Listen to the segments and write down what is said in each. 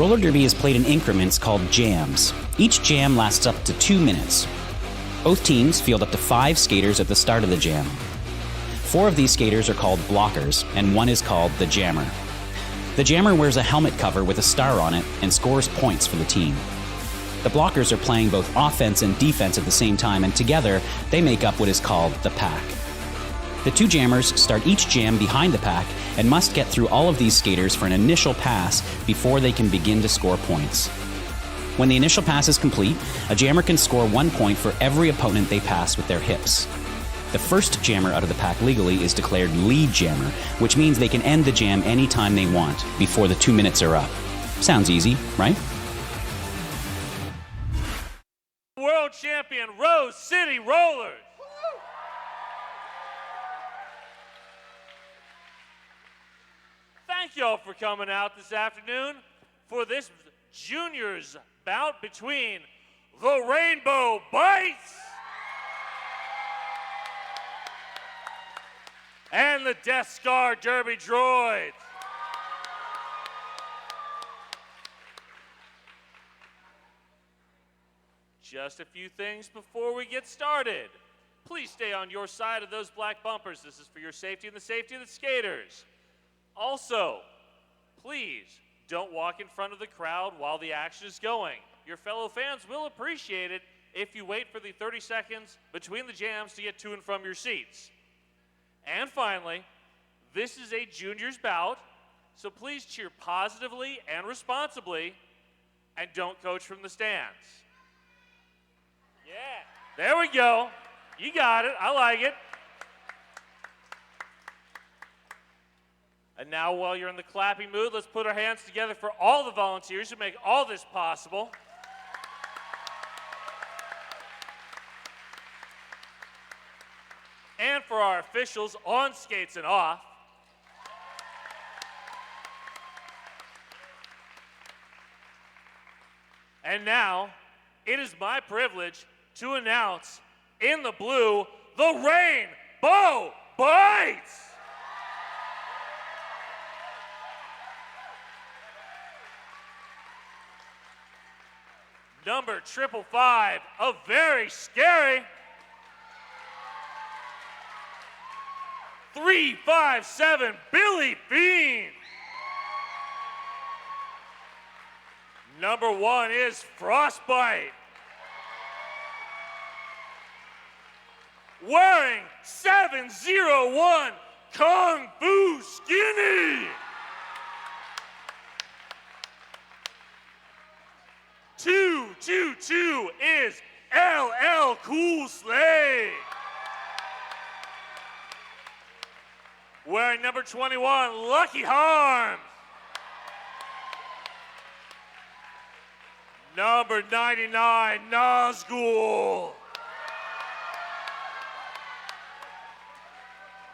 Roller derby is played in increments called jams. Each jam lasts up to 2 minutes. Both teams field up to 5 skaters at the start of the jam. 4 of these skaters are called blockers, and 1 is called the jammer. The jammer wears a helmet cover with a star on it and scores points for the team. The blockers are playing both offense and defense at the same time, and together they make up what is called the pack. The 2 jammers start each jam behind the pack and must get through all of these skaters for an initial pass before they can begin to score points. When the initial pass is complete, a jammer can score 1 point for every opponent they pass with their hips. The first jammer out of the pack legally is declared lead jammer, which means they can end the jam anytime they want before the 2 minutes are up. Sounds easy, right? World champion Rose City Rollers. Thank y'all for coming out this afternoon for this juniors bout between the Rainbow Bites and the Death Scar Derby Droids. Just a few things before we get started. Please stay on your side of those black bumpers. This is for your safety and the safety of the skaters. Also, please don't walk in front of the crowd while the action is going. Your fellow fans will appreciate it if you wait for the 30 seconds between the jams to get to and from your seats. And finally, this is a juniors bout, so please cheer positively and responsibly, and don't coach from the stands. Yeah, there we go. You got it. I like it. And now, while you're in the clapping mood, let's put our hands together for all the volunteers who make all this possible. And for our officials on skates and off. And now, it is my privilege to announce in the blue, the Rainbow Bites! Number 555, a very scary 357, Billy Fiend. Number 1 is Frostbite. Wearing 701, Kung Fu Skinny. 222 is LL Cool Slade. Wearing number 21, Lucky Harms. Number 99, Nazgul.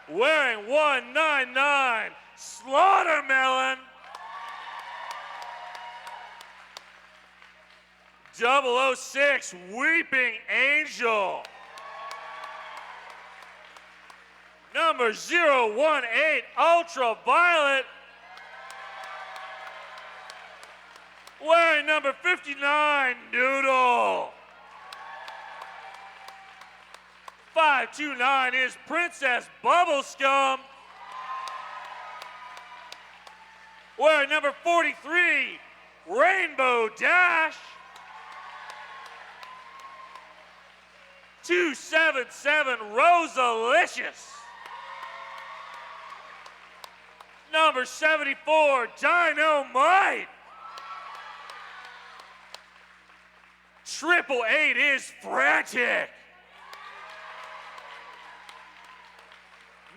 Wearing 199, Slaughtermelon. 006, Weeping Angel. Number 018, Ultraviolet. Wearing number 59, Noodle. 529 is Princess Bubblescum. Wearing number 43, Rainbow Dash. 277, Rosalicious. Number 74, Dynamite. 888 is Frantic.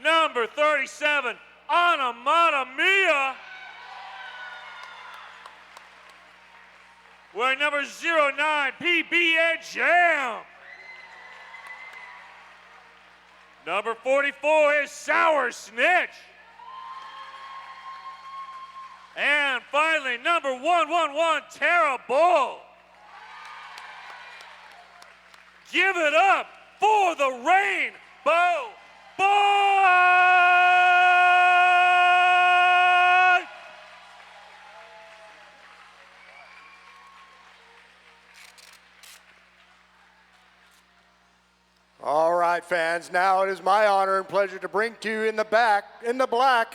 Number 37, Anamata Mia. We're number 09, PBA Jam. Number 44 is Sour Snitch. And finally, number 111, Terrible. Give it up for the Rainbow Boys! right, fans, now it is my honor and pleasure to bring to you in the black.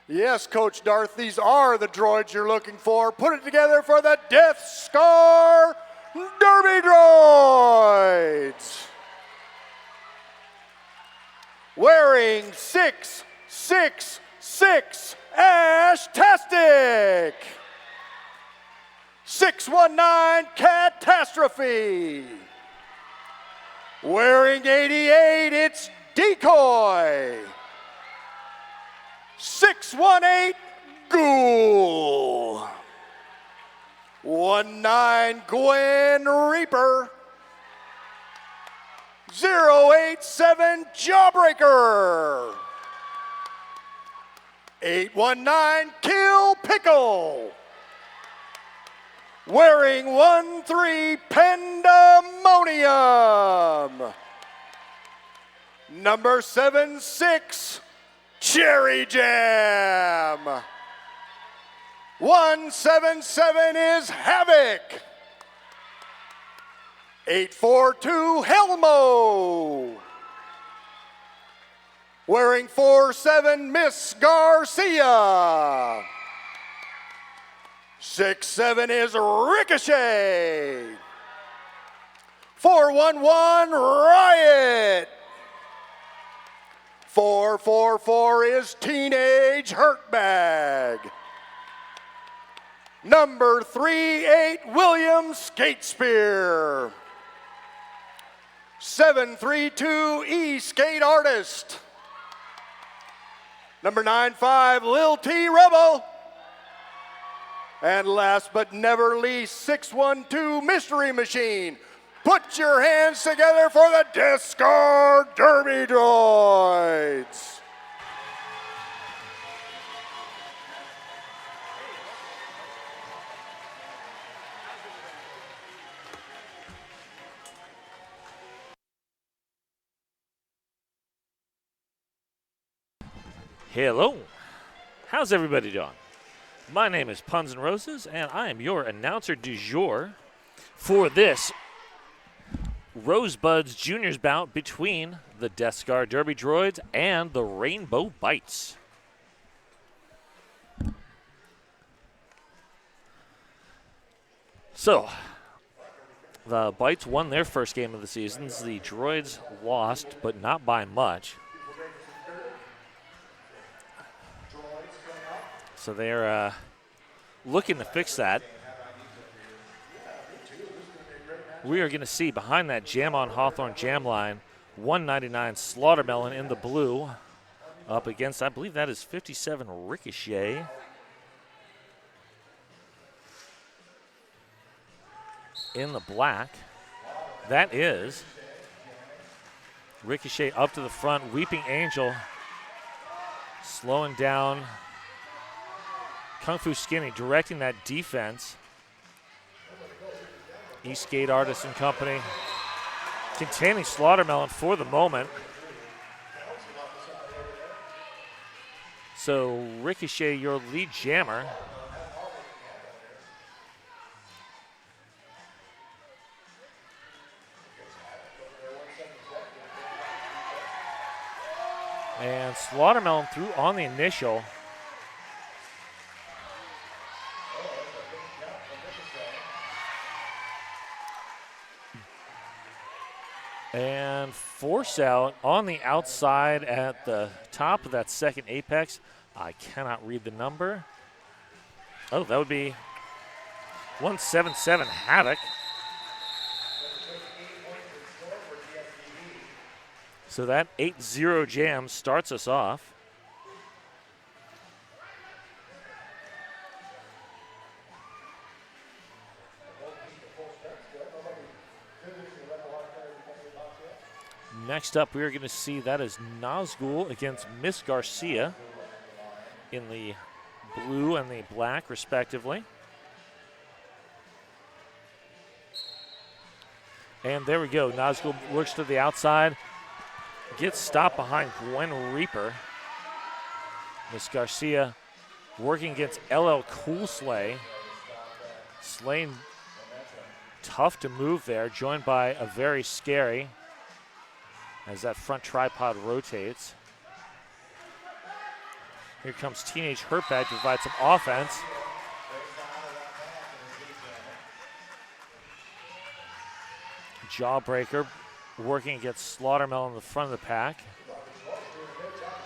Yes, Coach Darth, these are the droids you're looking for. Put it together for the Death Star Derby Droids. Wearing 666 Ashtastic. 619 Catastrophe. Wearing 88, it's Decoy. 618 Ghoul. 19 Gwen Reaper. 087 Jawbreaker. 819 Kill Pickle. Wearing 13 Pandemonium. Number 76 Cherry Jam. 177 is Havoc. 842 Helmo. Wearing 47 Miss Garcia. 67 is Ricochet. 411 Riot. 444 is Teenage Hurtbag. Number 38 William Skate Spear. 732 E Skate Artist. Number 95 Lil T Rebel. And last but never least, 612 Mystery Machine. Put your hands together for the Death Star Derby Droids. Hello. How's everybody doing? My name is Puns and Roses, and I am your announcer du jour for this Rosebuds Juniors bout between the Death Star Derby Droids and the Rainbow Bites. So, the Bites won their first game of the season. The Droids lost, but not by much. So they're looking to fix that. We are going to see behind that Jam on Hawthorne jam line, 199 Slaughtermelon in the blue up against, I believe that is 57 Ricochet. In the black, that is Ricochet up to the front, Weeping Angel slowing down Kung Fu Skinny, directing that defense. East Skate Artists and Company containing Slaughtermelon for the moment. So Ricochet, your lead jammer. And Slaughtermelon threw on the initial. And force out on the outside at the top of that second apex. I cannot read the number. Oh, that would be 177 Havoc. So that 8-0 jam starts us off. Next up, we are going to see that is Nazgul against Miss Garcia in the blue and the black, respectively. And there we go. Nazgul works to the outside, gets stopped behind Gwen Reaper. Miss Garcia working against LL Cool Slay. Slane tough to move there, joined by a very scary as that front tripod rotates. Here comes Teenage Hurtbag to provide some offense. Jawbreaker working against Slaughtermelon in the front of the pack.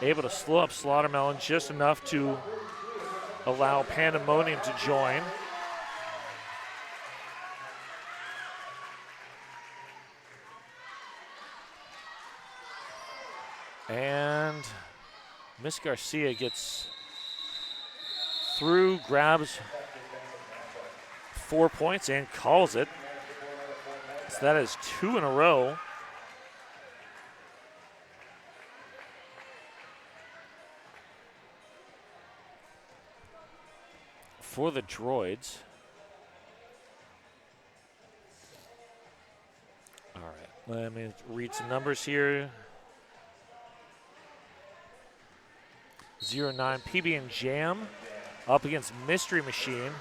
Able to slow up Slaughtermelon just enough to allow Pandemonium to join. And Miss Garcia gets through, grabs 4 points and calls it. So that is 2 in a row. For the Droids. All right, let me read some numbers here. 09 PB and Jam up against Mystery Machine.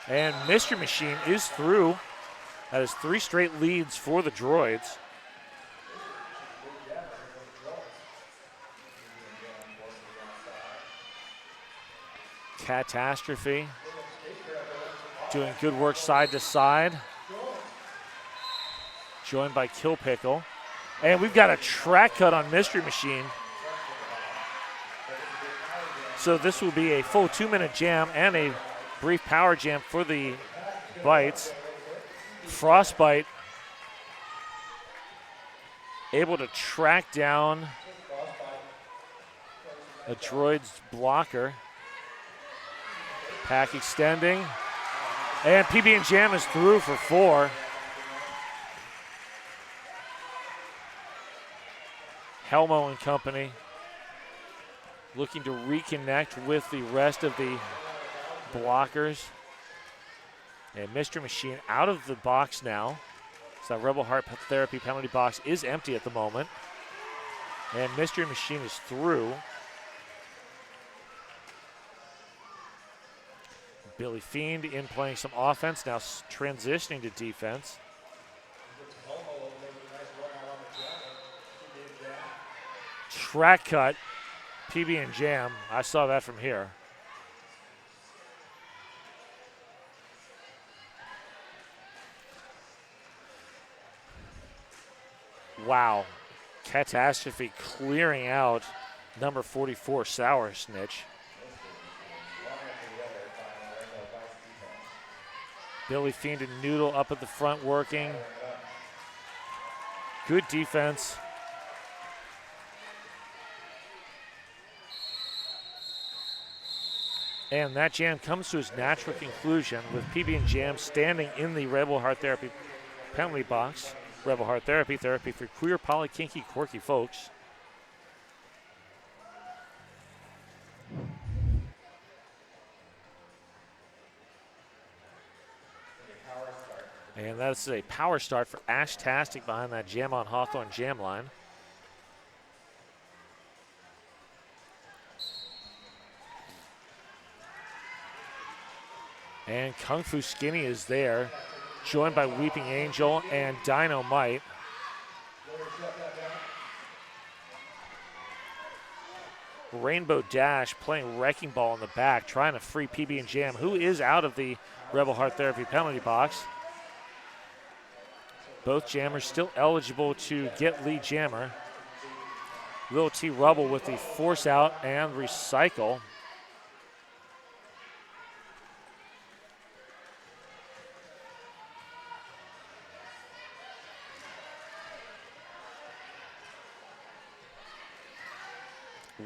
And Mystery Machine is through. That is 3 straight leads for the Droids. Catastrophe doing good work side to side. Joined by Kill Pickle. And we've got a track cut on Mystery Machine. So this will be a full 2-minute jam and a brief power jam for the Bites. Frostbite able to track down a Droid's blocker. Pack extending. And PB and Jam is through for 4. Helmo and company looking to reconnect with the rest of the blockers. And Mystery Machine out of the box now. So that Rebel Heart Therapy penalty box is empty at the moment. And Mystery Machine is through. Billy Fiend in playing some offense, now transitioning to defense. Track cut, PB and Jam. I saw that from here. Wow. Catastrophe clearing out number 44, Sour Snitch. Billy Fiend and Noodle up at the front working. Good defense. And that jam comes to its natural conclusion with PB and Jam standing in the Rebel Heart Therapy penalty box. Rebel Heart Therapy, therapy for queer, poly, kinky, quirky folks. And that's a power start for Ash-tastic behind that Jam on Hawthorne jam line. And Kung Fu Skinny is there, joined by Weeping Angel and Dynamite. Rainbow Dash playing Wrecking Ball in the back, trying to free PB and Jam, who is out of the Rebel Heart Therapy penalty box. Both jammers still eligible to get lead jammer. Lil T Rubble with the force out and recycle.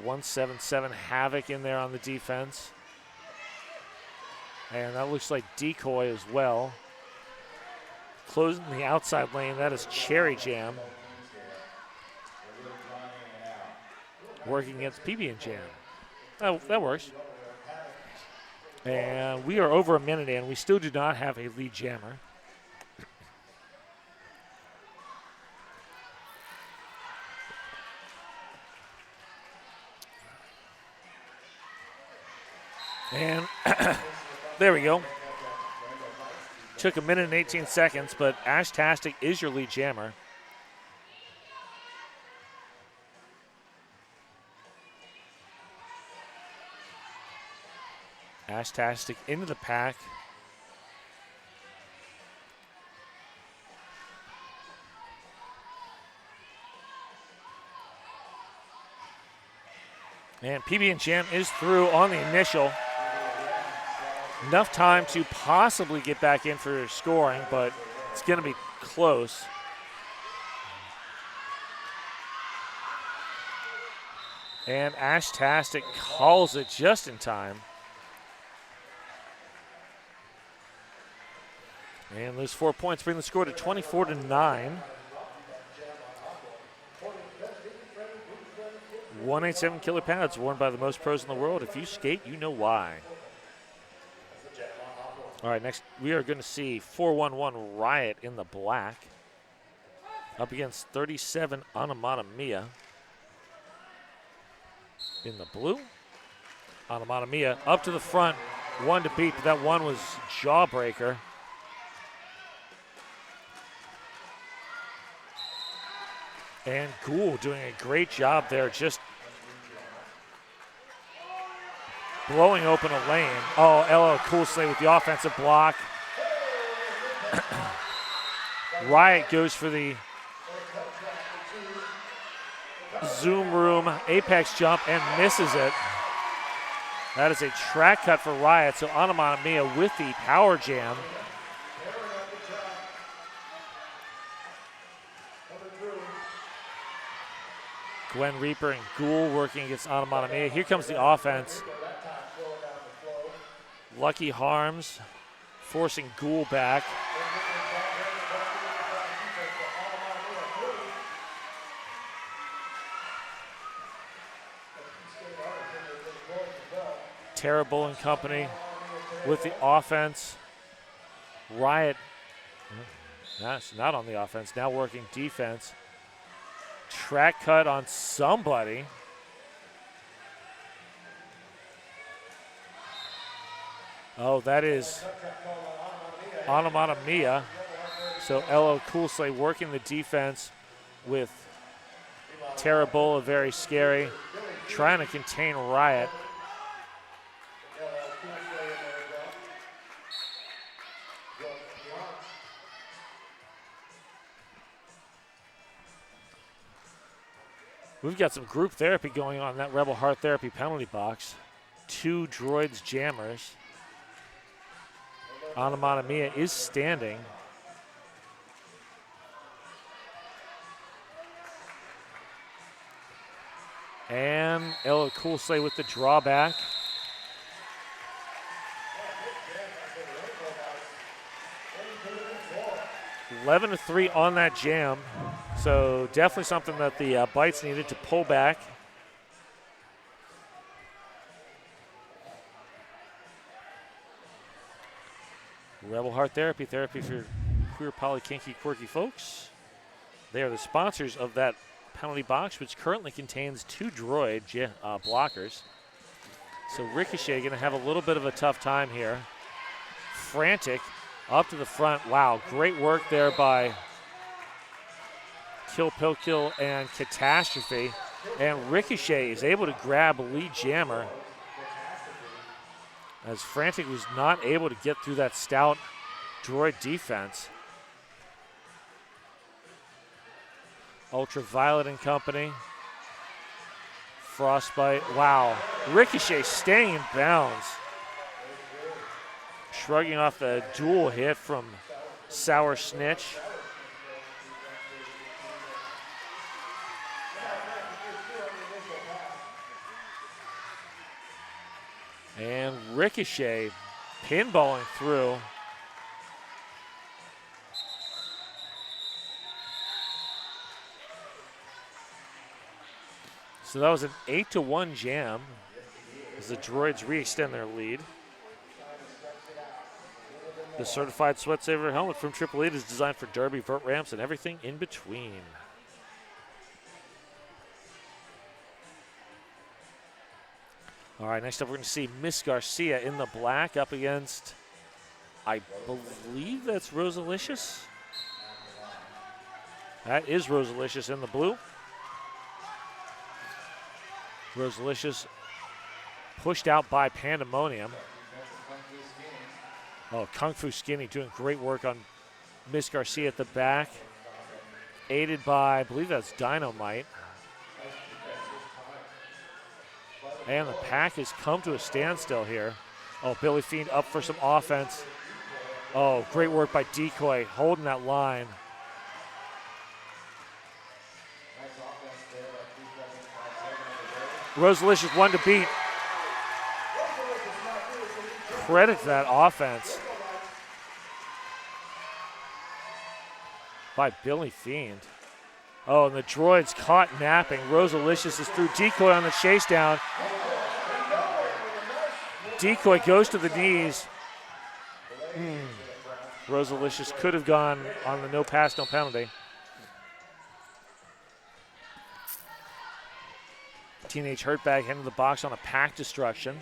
.177 Havoc in there on the defense. And that looks like Decoy as well. Closing the outside lane, that is Cherry Jam. Working against PB and Jam. Oh, that works. And we are over a minute in. We still do not have a lead jammer. And there we go. Took a minute and 18 seconds, but Ash-tastic is your lead jammer. Ashtastic into the pack. And PB and Jam is through on the initial. Enough time to possibly get back in for scoring, but it's going to be close. And Ashtastic calls it just in time. And those 4 points bring the score to 24-9. 187 killer pads worn by the most pros in the world. If you skate, you know why. All right, next we are going to see 411 Riot in the black up against 37 Anamata Mia in the blue. Anamata Mia up to the front, one to beat, but that one was jawbreaker. And Ghoul doing a great job there, just blowing open a lane. Oh, LL Cool Slate with the offensive block. Riot goes for the zoom room apex jump and misses it. That is a track cut for Riot, so Anamata Mia with the power jam. Gwen Reaper and Ghoul working against Anamata Mia. Here comes the offense. Lucky Harms forcing Ghoul back. Terrible and company with the offense. Riot, that's not on the offense, now working defense. Track cut on somebody. Oh, that is Anamata Mia. So LL Cool Slate working the defense with Terrabola, very scary, trying to contain Riot. We've got some group therapy going on in that Rebel Heart Therapy penalty box. 2 Droids jammers. Anamata Mia is standing. And LL Cool Slate with the drawback. (11-3) on that jam. So definitely something that the Bites needed to pull back. Rebel Heart Therapy, therapy for queer, poly, kinky, quirky folks. They are the sponsors of that penalty box, which currently contains 2 Droid blockers. So Ricochet going to have a little bit of a tough time here. Frantic up to the front. Wow, great work there by Kill Pilkill and Catastrophe. And Ricochet is able to grab lead jammer as Frantic was not able to get through that stout Droid defense. Ultraviolet and company. Frostbite. Wow. Ricochet staying in bounds. Shrugging off the dual hit from Sour Snitch. And Ricochet pinballing through. So that was an 8-1 jam as the Droids re-extend their lead. The certified Sweat Saver helmet from Triple Eight is designed for derby, vert ramps, and everything in between. All right, next up we're going to see Miss Garcia in the black up against, I believe that's Rosalicious. That is Rosalicious in the blue. Rosalicious pushed out by Pandemonium. Oh, Kung Fu Skinny doing great work on Miss Garcia at the back. Aided by, I believe that's Dynamite. And the pack has come to a standstill here. Oh, Billy Fiend up for some offense. Oh, great work by Decoy holding that line. Rosalicious one to beat. Credit to that offense by Billy Fiend. Oh, and the Droids caught napping. Rosalicious is through. Decoy on the chase down. Decoy goes to the knees. Rosalicious could have gone on the no pass, no penalty. Teenage Hurtbag heading to the box on a pack destruction.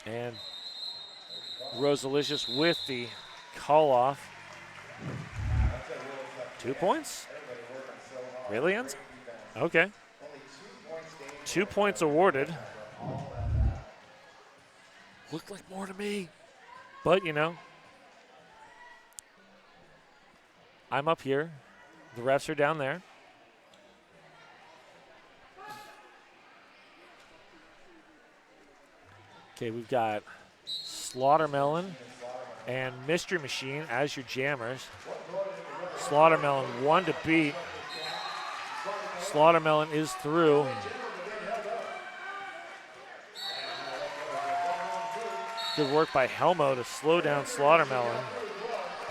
And Rosalicious with the call off. 2 points? Really, Enzo? Okay. 2 points awarded. Looked like more to me. But, you know, I'm up here. The refs are down there. Okay, we've got Slaughtermelon and Mystery Machine as your jammers. Slaughtermelon one to beat. Slaughtermelon is through. Good work by Helmo to slow down Slaughtermelon.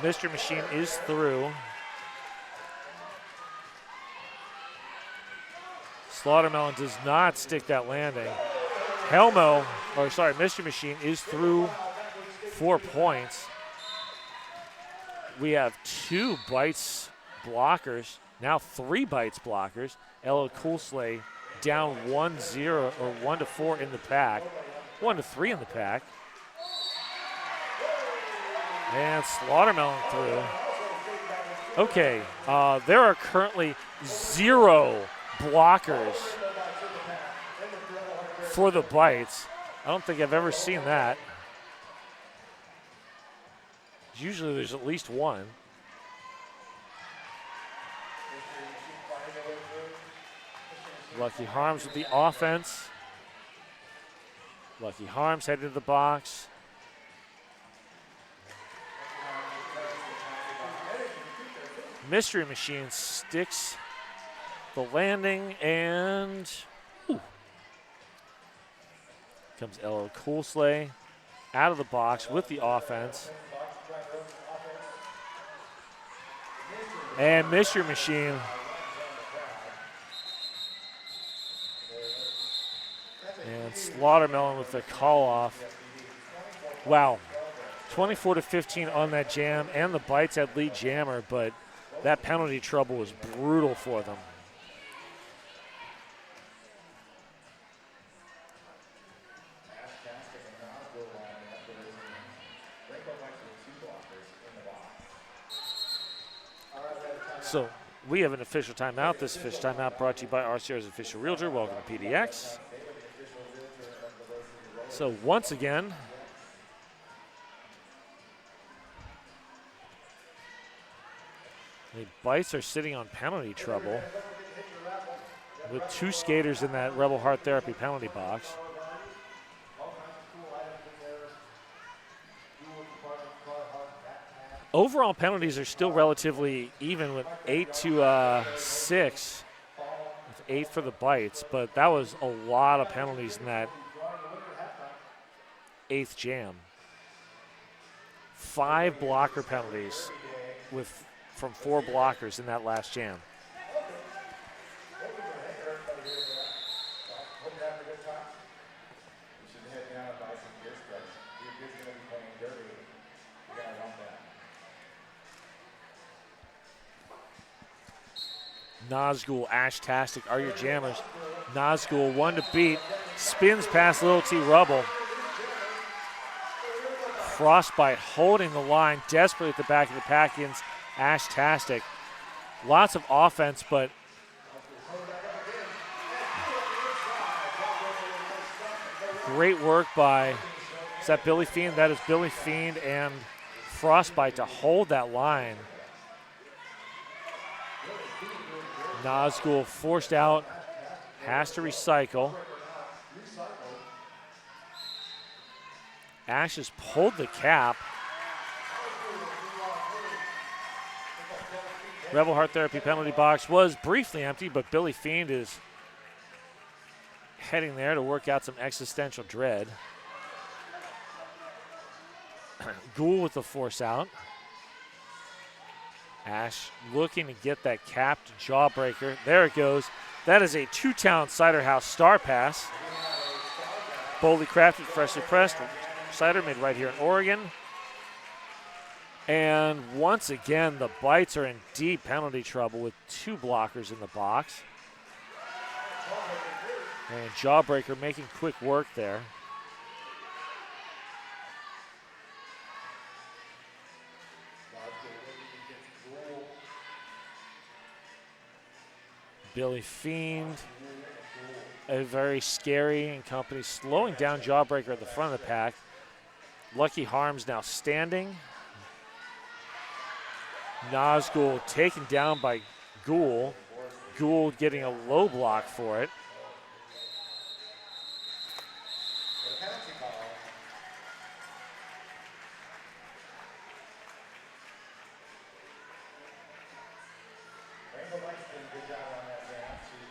Mystery Machine is through. Slaughtermelon does not stick that landing. Mystery Machine is through 4 points. We have 2 bites blockers, now 3 bites blockers. LL Cool Slay down 1-0 or 1-4 in the pack, 1-3 in the pack. And Slaughtermelon through. Okay, there are currently 0 blockers for the bites. I don't think I've ever seen that. Usually there's at least one. Lucky Harms with the offense. Lucky Harms headed to the box. Mystery Machine sticks the landing and comes LL Cool Slay out of the box with the offense. And Mystery Machine and Slaughtermelon with the call off. Wow, 24-15 on that jam, and the bites had lead jammer, but that penalty trouble was brutal for them. So we have an official timeout. This official timeout brought to you by RCR's official realtor. Welcome to PDX. So once again, the bites are sitting on penalty trouble with 2 skaters in that Rebel Heart Therapy penalty box. Overall penalties are still relatively even with 8-6, with 8 for the bites, but that was a lot of penalties in that 8th jam. 5 blocker penalties from 4 blockers in that last jam. Nazgul, Ashtastic are your jammers. Nazgul, one to beat, spins past Little T Rubble. Frostbite holding the line desperately at the back of the pack against Ashtastic. Lots of offense, but Great work by, is that Billy Fiend? That is Billy Fiend and Frostbite to hold that line. Nazgul forced out, has to recycle. Ash has pulled the cap. Rebel Heart Therapy penalty box was briefly empty, but Billy Fiend is heading there to work out some existential dread. Ghoul with the force out. Ash looking to get that capped jawbreaker. There it goes. That is a two-talent Cider House star pass. Boldly crafted, freshly pressed. Cider made right here in Oregon. And once again, the Bites are in deep penalty trouble with two blockers in the box. And jawbreaker making quick work there. Billy Fiend, a very scary and company slowing down jawbreaker at the front of the pack. Lucky Harms now standing. Nazgul taken down by Ghoul. Ghoul getting a low block for it.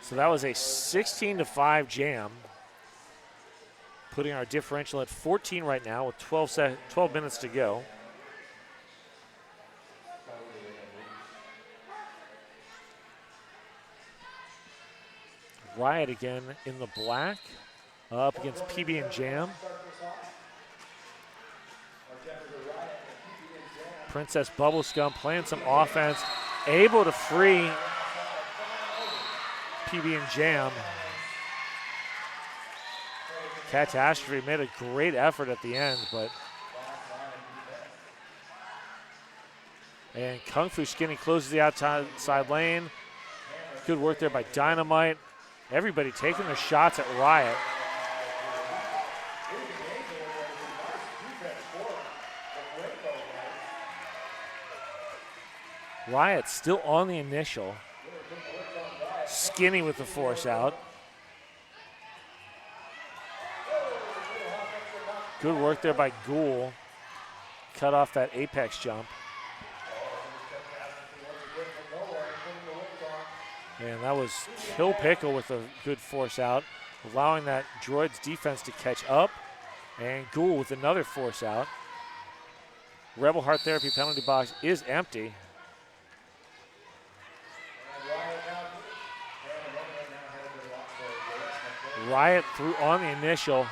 So that was a 16-5 jam, putting our differential at 14 right now with 12 minutes to go. Riot again in the black, up against PB and Jam. Princess Bubblescum playing some offense, able to free PB and Jam. Catastrophe made a great effort at the end, but and Kung Fu Skinny closes the outside lane. Good work there by Dynamite. Everybody taking their shots at Riot. Riot still on the initial. Skinny with the force out. Good work there by Ghoul. Cut off that apex jump. And that was Kill Pickle with a good force out, allowing that Droids defense to catch up. And Ghoul with another force out. Rebel Heart Therapy penalty box is empty. Riot threw on the initial.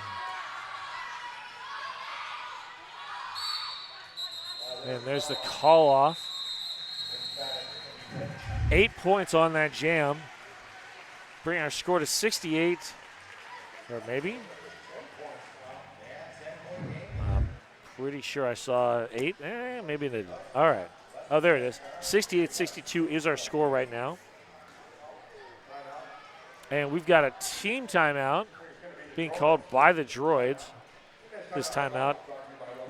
And there's the call off. 8 points on that jam. Bring our score to 68, or maybe. I'm pretty sure I saw 8. Maybe they did. All right. Oh, there it is. 68-62 is our score right now. And we've got a team timeout being called by the Droids. This timeout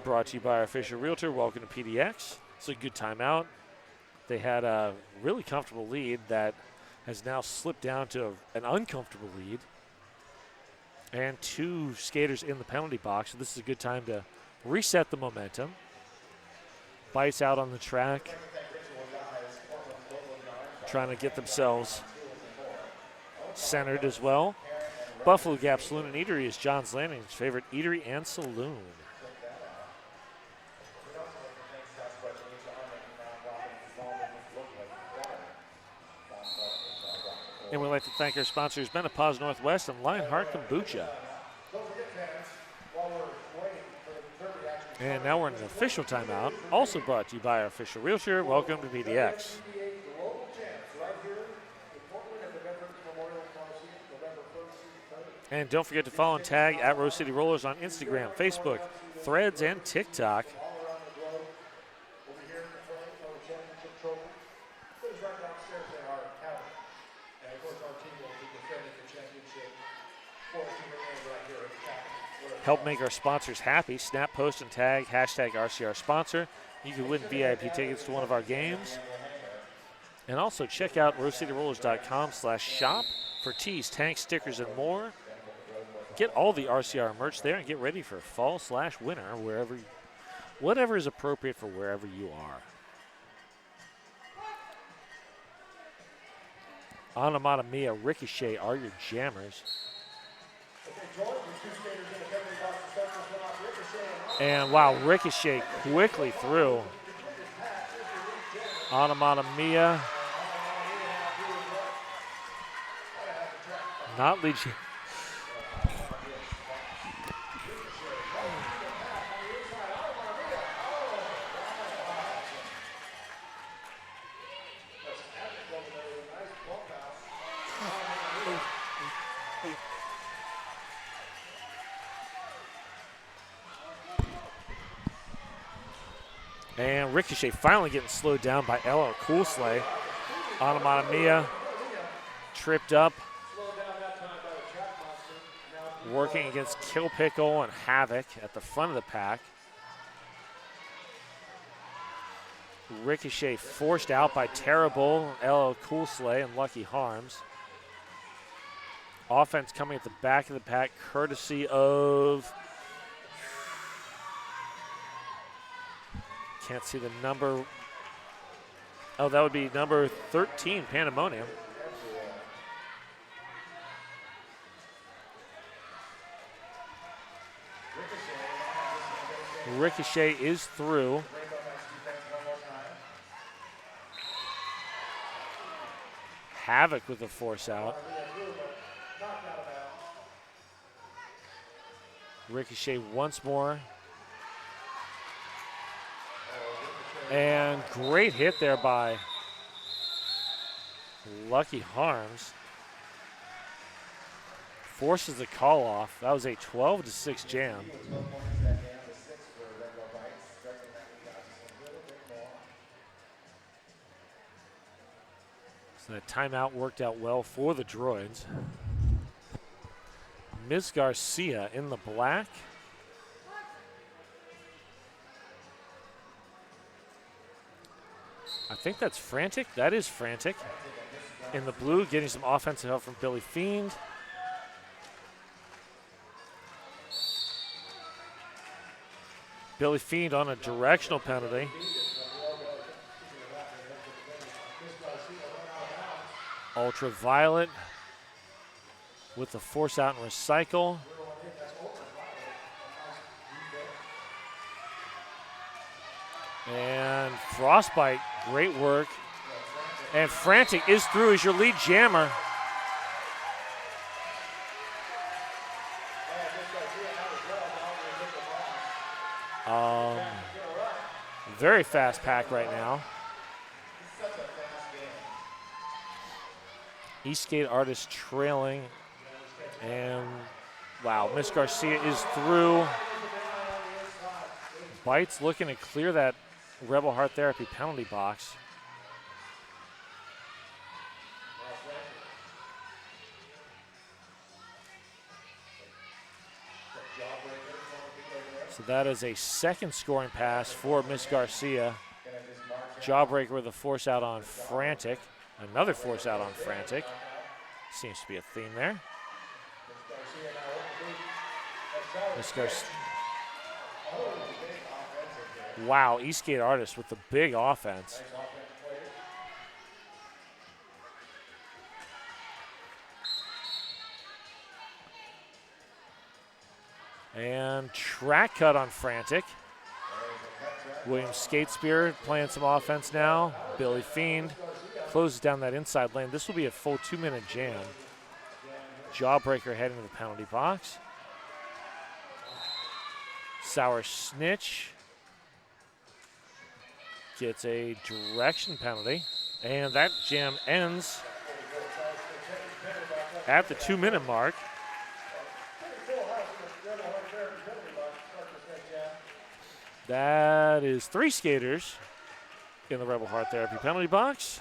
brought to you by our official realtor. Welcome to PDX. It's a good timeout. They had a really comfortable lead that has now slipped down to an uncomfortable lead. And two skaters in the penalty box. So this is a good time to reset the momentum. Bites out on the track. Trying to get themselves centered as well. Buffalo Gap Saloon and Eatery is John's Landing's favorite eatery and saloon. And we'd like to thank our sponsors, Menopause Northwest and Lionheart Kombucha. And now we're in an official timeout, also brought to you by our official realtor. Welcome to PDX. And don't forget to follow and tag at Rose City Rollers on Instagram, Facebook, Threads, and TikTok. Help make our sponsors happy. Snap, post, and tag hashtag RCR sponsor. You can win VIP tickets to one of our games. And also check out rosecityrollers.com/shop for tees, tanks, stickers, and more. Get all the RCR merch there and get ready for fall/winter whatever is appropriate for wherever you are. Anamata Mia, Ricochet are your jammers. And wow, Ricochet quickly through. Anamata Mia. Not legit. And Ricochet finally getting slowed down by LL Cool Slay. Anamata Mia tripped up. Working against Kill Pickle and Havoc at the front of the pack. Ricochet forced out by Terrible, LL Cool Slay, and Lucky Harms. Offense coming at the back of the pack, courtesy of... Can't see the number. Oh, that would be number 13, Pandemonium. Ricochet is through. Havoc with the force out. Ricochet once more. And great hit there by Lucky Harms. Forces the call off. That was a 12-6 jam. So that timeout worked out well for the Droids. Miss Garcia in the black. I think that's Frantic. That is Frantic. In the blue, getting some offensive help from Billy Fiend. Billy Fiend on a directional penalty. Ultraviolet with the force out and recycle. And Frostbite, great work. And Frantic is through as your lead jammer. Very fast pack right now. Eastgate Artist trailing. And wow, Miss Garcia is through. Bites looking to clear that Rebel Heart Therapy penalty box. So that is a second scoring pass for Miss Garcia. Jawbreaker with a force out on Frantic. Another force out on Frantic. Seems to be a theme there. Miss Garcia. Wow, Eastgate Artist with the big offense. And track cut on Frantic. William Skatespear playing some offense now. Billy Fiend closes down that inside lane. This will be a full 2-minute jam. Jawbreaker heading to the penalty box. Sour Snitch gets a direction penalty. And that jam ends at the 2-minute mark. That is 3 skaters in the Rebel Heart Therapy penalty box.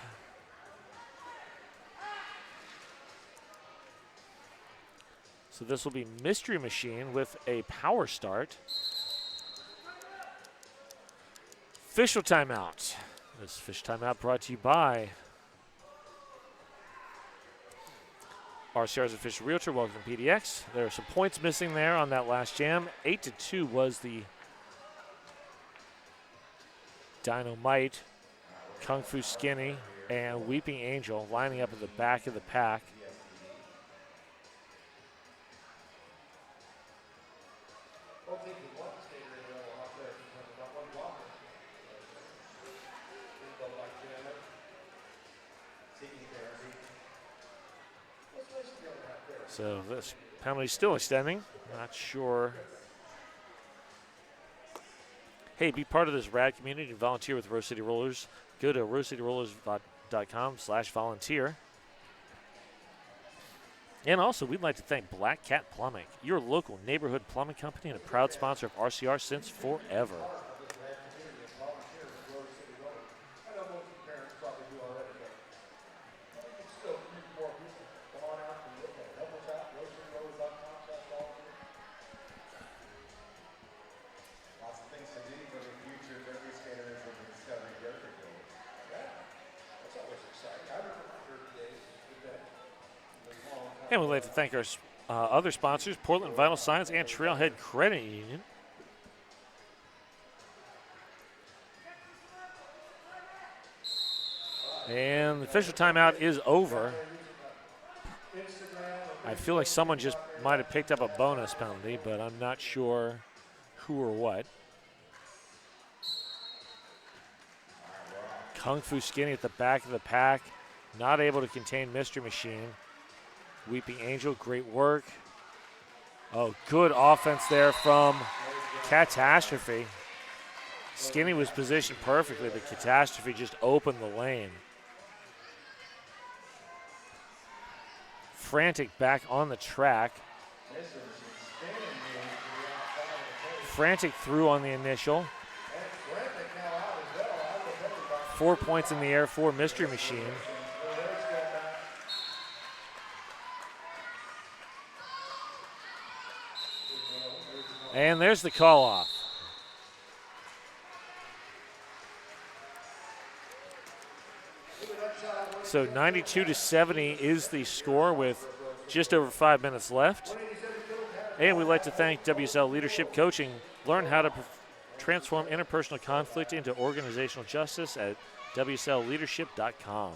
So this will be Mystery Machine with a power start. Official timeout. This official timeout brought to you by RCR's official realtor. Welcome to PDX. There are some points missing there on that last jam. 8-2 was the Dynamite, Kung Fu Skinny, and Weeping Angel lining up at the back of the pack. So this penalty still extending. Not sure. Hey, be part of this rad community and volunteer with Rose City Rollers. Go to rosecityrollers.com/volunteer. And also, we'd like to thank Black Cat Plumbing, your local neighborhood plumbing company and a proud sponsor of RCR since forever. And we'd like to thank our other sponsors, Portland Vital Signs and Trailhead Credit Union. And the official timeout is over. I feel like someone just might have picked up a bonus penalty, but I'm not sure who or what. Kung Fu Skinny at the back of the pack, not able to contain Mystery Machine. Weeping Angel, great work. Oh, good offense there from Catastrophe. Skinny was positioned perfectly, but Catastrophe just opened the lane. Frantic back on the track. Frantic threw on the initial. 4 points in the air for Mystery Machine. And there's the call off. So 92-70 is the score with just over 5 minutes left. And we'd like to thank WSL Leadership Coaching. Learn how to transform interpersonal conflict into organizational justice at WSLleadership.com.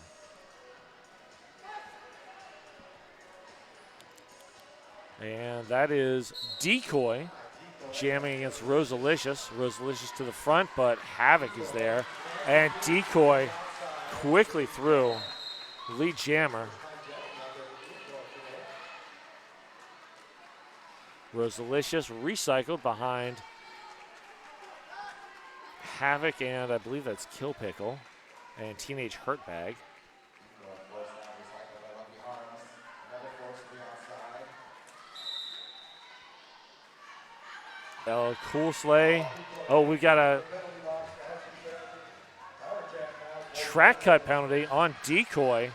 And that is Decoy jamming against Rosalicious. Rosalicious to the front, but Havoc is there. And Decoy quickly through. Lead jammer. Rosalicious recycled behind Havoc, and I believe that's Kill Pickle and Teenage Hurtbag. Cool Slay. Oh, we got a track cut penalty on Decoy.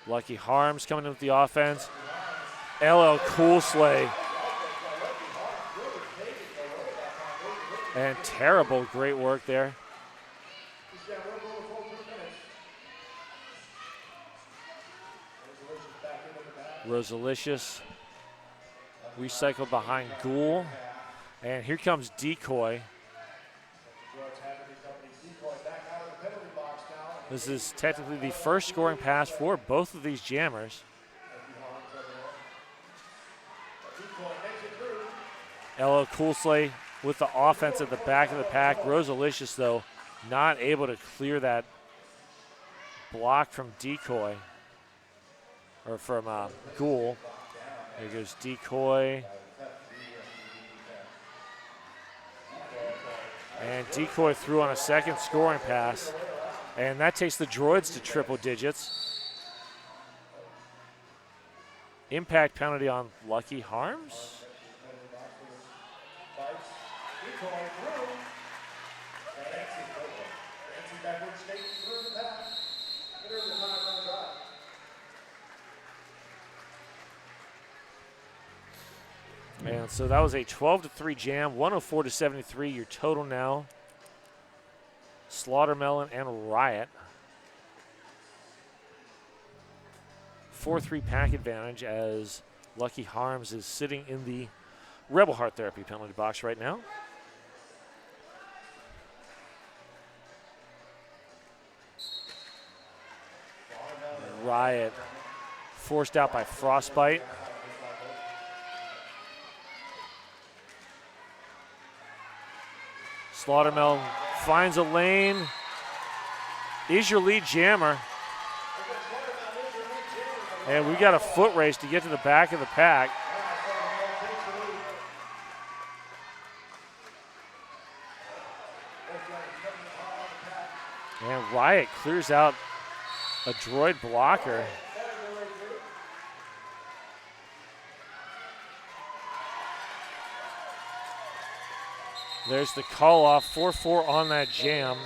Lucky Harms coming in with the offense. LL Cool Slay. And terrible, great work there. Rosalicious recycled behind Ghoul. And here comes Decoy. This is technically the first scoring pass for both of these jammers. LL Cool Slay with the offense at the back of the pack. Rosalicious, though, not able to clear that block from Decoy. Or from Ghoul. There goes Decoy. And Decoy threw on a second scoring pass. And that takes the Droids to triple digits. Impact penalty on Lucky Harms. And so that was a 12-3 jam, 104-73. Your total now. Slaughtermelon and Riot. 4-3 pack advantage as Lucky Harms is sitting in the Rebel Heart Therapy penalty box right now. Riot forced out by Frostbite. Slaughtermelon finds a lane. Is your lead jammer. And we got a foot race to get to the back of the pack. And Riot clears out a droid blocker. There's the call off, 4-4 on that jam.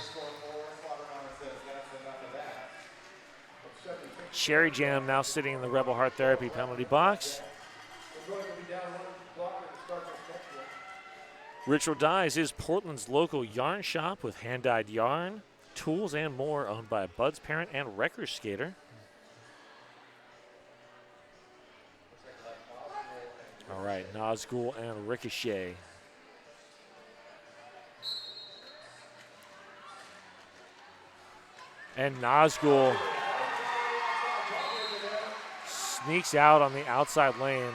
Cherry Jam now sitting in the Rebel Heart Therapy penalty box. Ritual Dyes is Portland's local yarn shop with hand-dyed yarn, tools, and more, owned by Bud's Parent and Wrecker Skater. All right, Nazgul and Ricochet. And Nazgul sneaks out on the outside lane.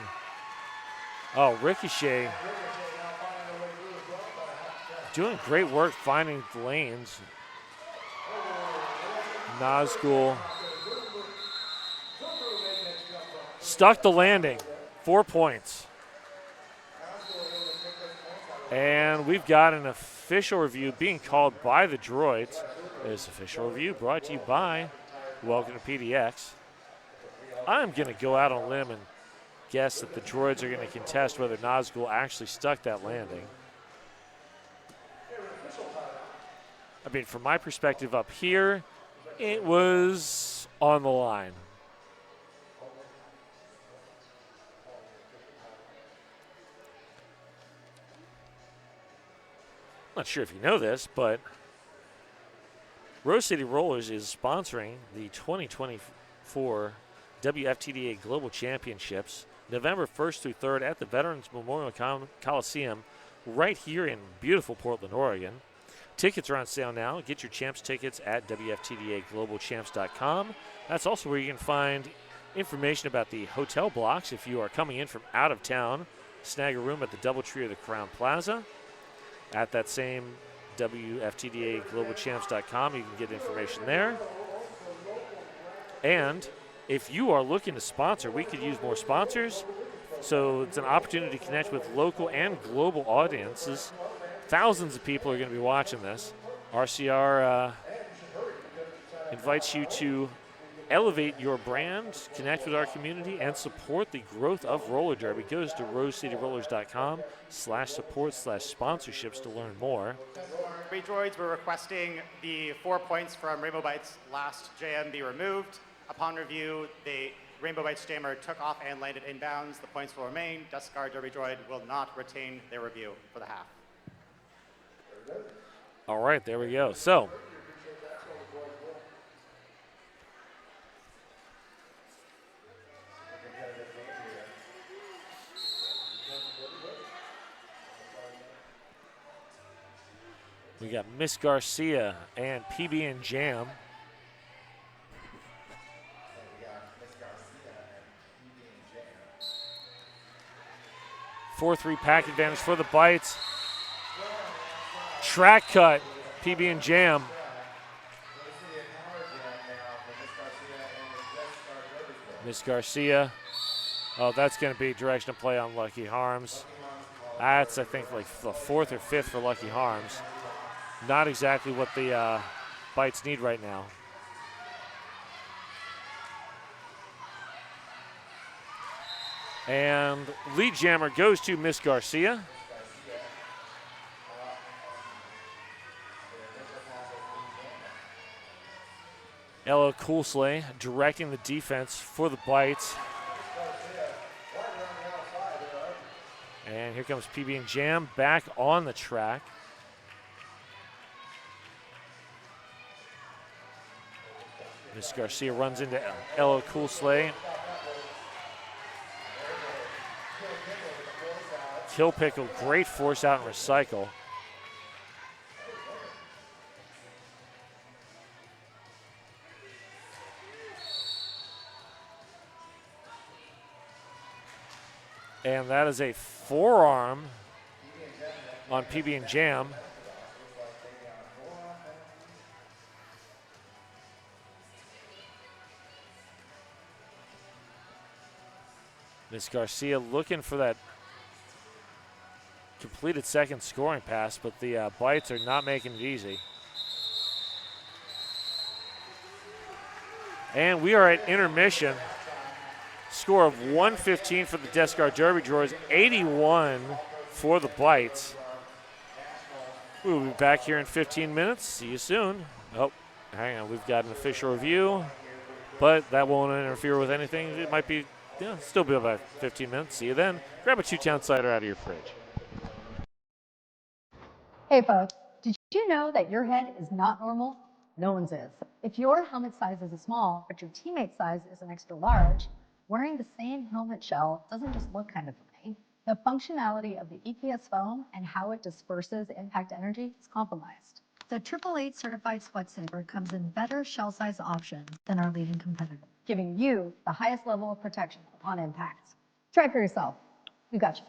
Oh, Ricochet doing great work finding the lanes. Nazgul stuck the landing, 4 points. And we've got an official review being called by the Droids. This official review brought to you by Welcome to PDX. I'm going to go out on a limb and guess that the Droids are going to contest whether Nazgul actually stuck that landing. I mean, from my perspective up here, it was on the line. I'm not sure if you know this, but Rose City Rollers is sponsoring the 2024 WFTDA Global Championships, November 1st through 3rd at the Veterans Memorial Coliseum right here in beautiful Portland, Oregon. Tickets are on sale now. Get your champs tickets at WFTDAGlobalChamps.com. That's also where you can find information about the hotel blocks if you are coming in from out of town. Snag a room at the DoubleTree or the Crowne Plaza. At that same WFTDAGlobalChamps.com, you can get information there. And if you are looking to sponsor, we could use more sponsors. So it's an opportunity to connect with local and global audiences. Thousands of people are going to be watching this. RCR invites you to elevate your brand, connect with our community, and support the growth of roller derby. Goes to rosecityrollers.com/support/sponsorships to learn more. We Droids were requesting the 4 points from Rainbow Bite's last jam be removed. Upon review, the Rainbow Bite's jammer took off and landed inbounds. The points will remain. Dust Guard Derby Droid will not retain their review for the half. All right, there we go. So we got Miss Garcia and PB and Jam. Four-three pack advantage for the Bites. Track cut, PB and Jam. Miss Garcia. Oh, that's going to be direction of play on Lucky Harms. That's, I think, like the 4th or 5th for Lucky Harms. Not exactly what the Bites need right now. And lead jammer goes to Miss Garcia. Elo Coolsley directing the defense for the Bites. And here comes PB and Jam back on the track. Miss Garcia runs into Elo Coolsley. Kill Pickle, great force out and recycle. And that is a forearm on PB and Jam. Miss Garcia looking for that completed second scoring pass, but the Bites are not making it easy. And we are at intermission. Score of 115 for the Descar Derby Droids, 81 for the Bites. We will be back here in 15 minutes. See you soon. Oh, hang on, we've got an official review, but that won't interfere with anything. It might be, still be about 15 minutes. See you then. Grab a two-town cider out of your fridge. Hey folks, did you know that your head is not normal? No one's is. If your helmet size is a small, but your teammate's size is an extra large, wearing the same helmet shell doesn't just look kind of funny. The functionality of the EPS foam and how it disperses impact energy is compromised. The 888 certified sweat saver comes in better shell size options than our leading competitor, giving you the highest level of protection upon impact. Try for yourself. We got you.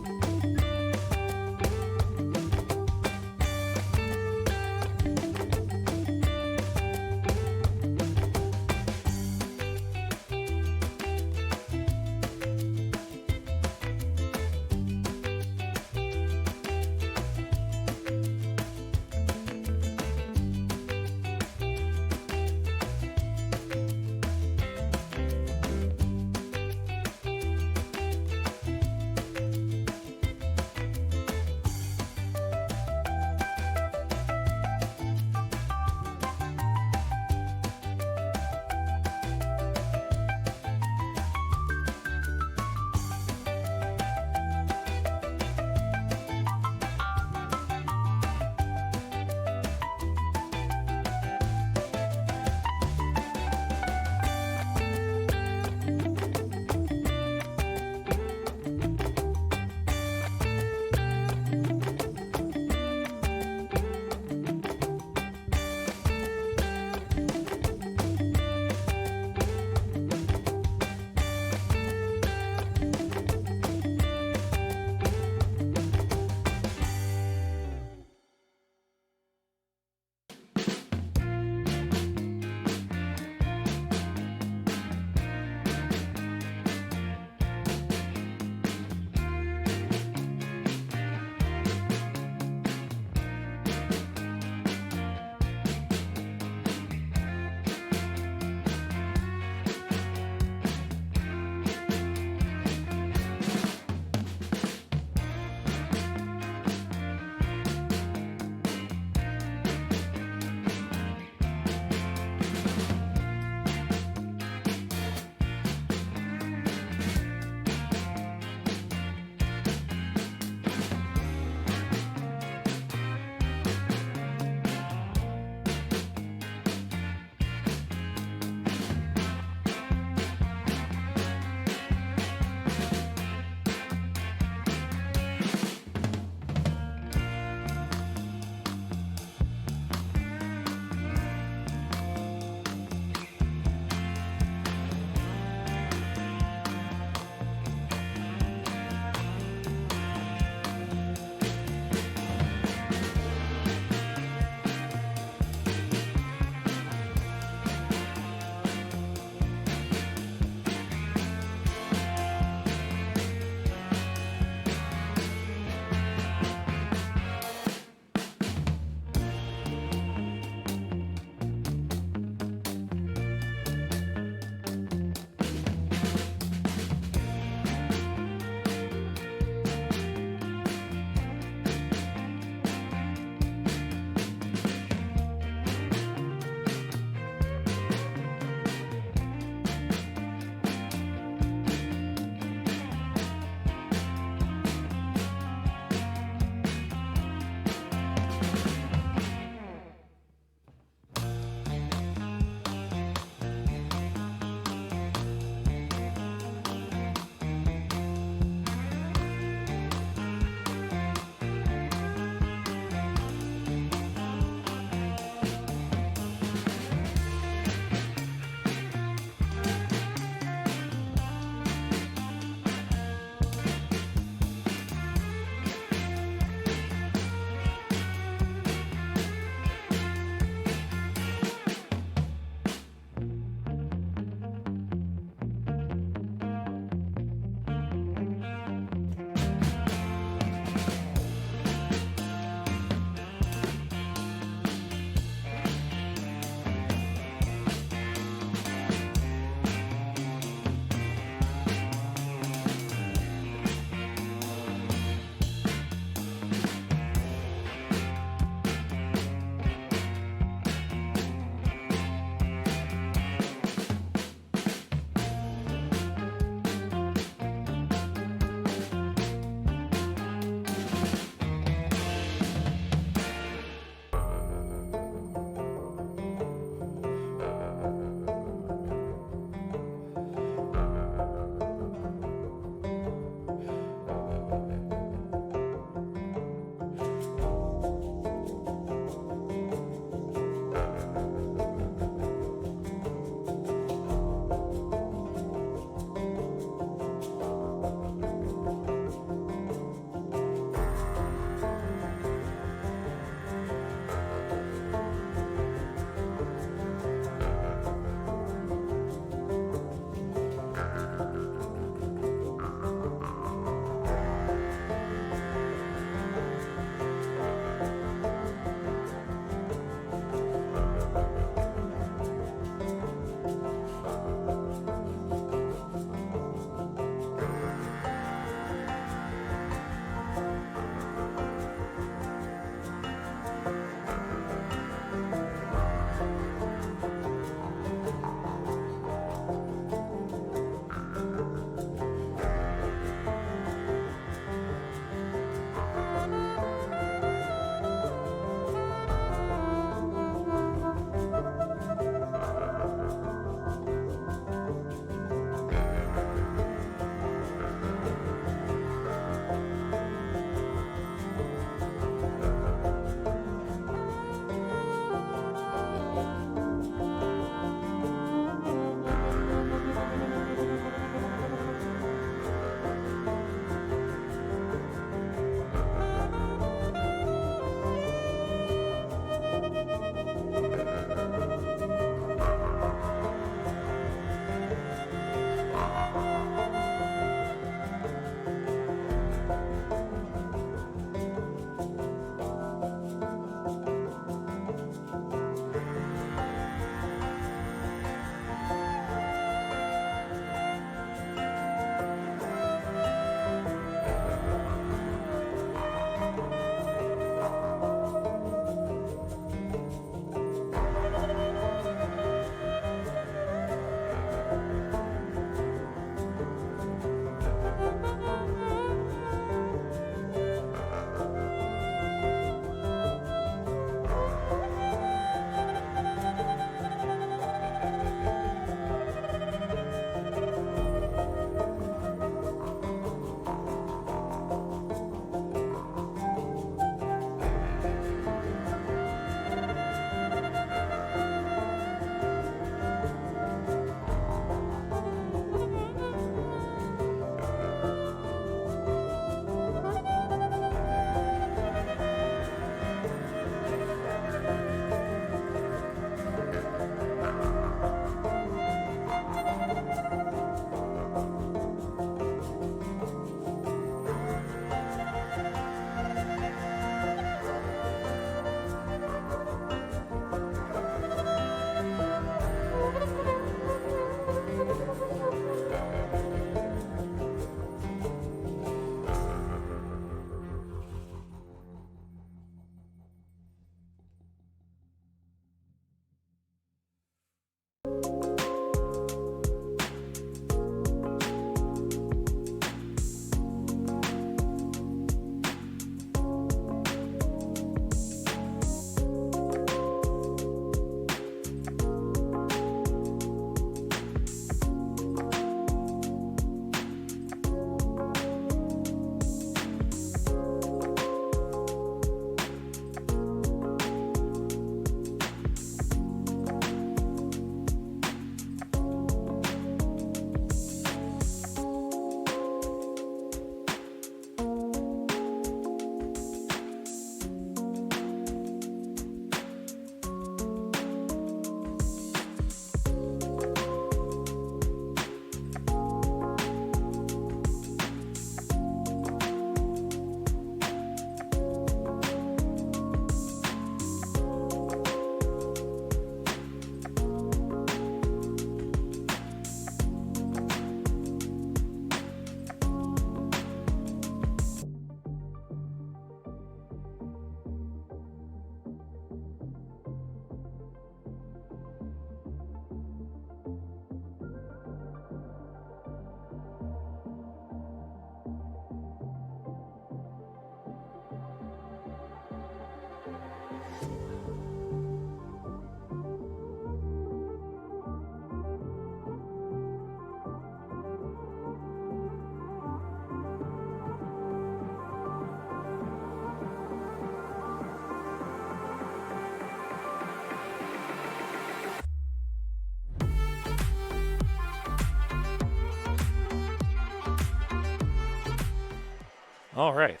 All right.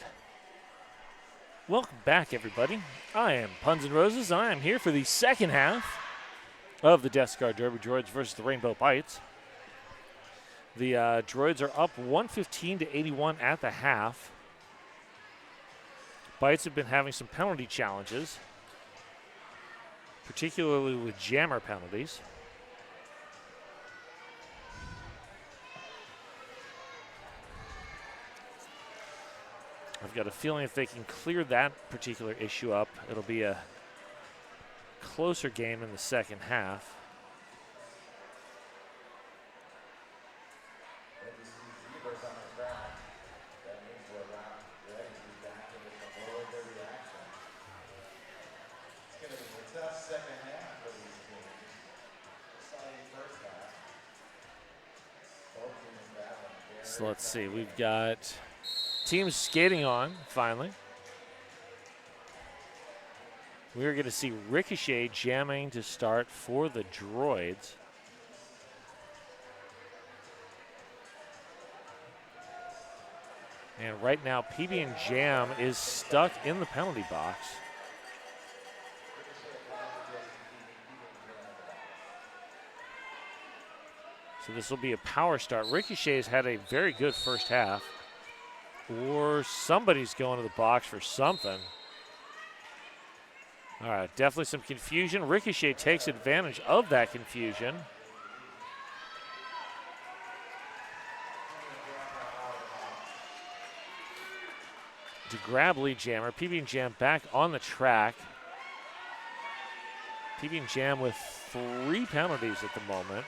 Welcome back, everybody. I am Puns and Roses. I am here for the second half of the Death Scar Derby, Droids versus the Rainbow Bites. The Droids are up 115-81 at the half. Bites have been having some penalty challenges, particularly with jammer penalties. I've got a feeling if they can clear that particular issue up, it'll be a closer game in the second half. So let's see, we've got teams skating on, finally. We're going to see Ricochet jamming to start for the Droids. And right now, PB and Jam is stuck in the penalty box. So this will be a power start. Ricochet has had a very good first half. Or somebody's going to the box for something. All right, definitely some confusion. Ricochet takes advantage of that confusion. To grab lead jammer. PB and Jam back on the track. PB and Jam with 3 penalties at the moment.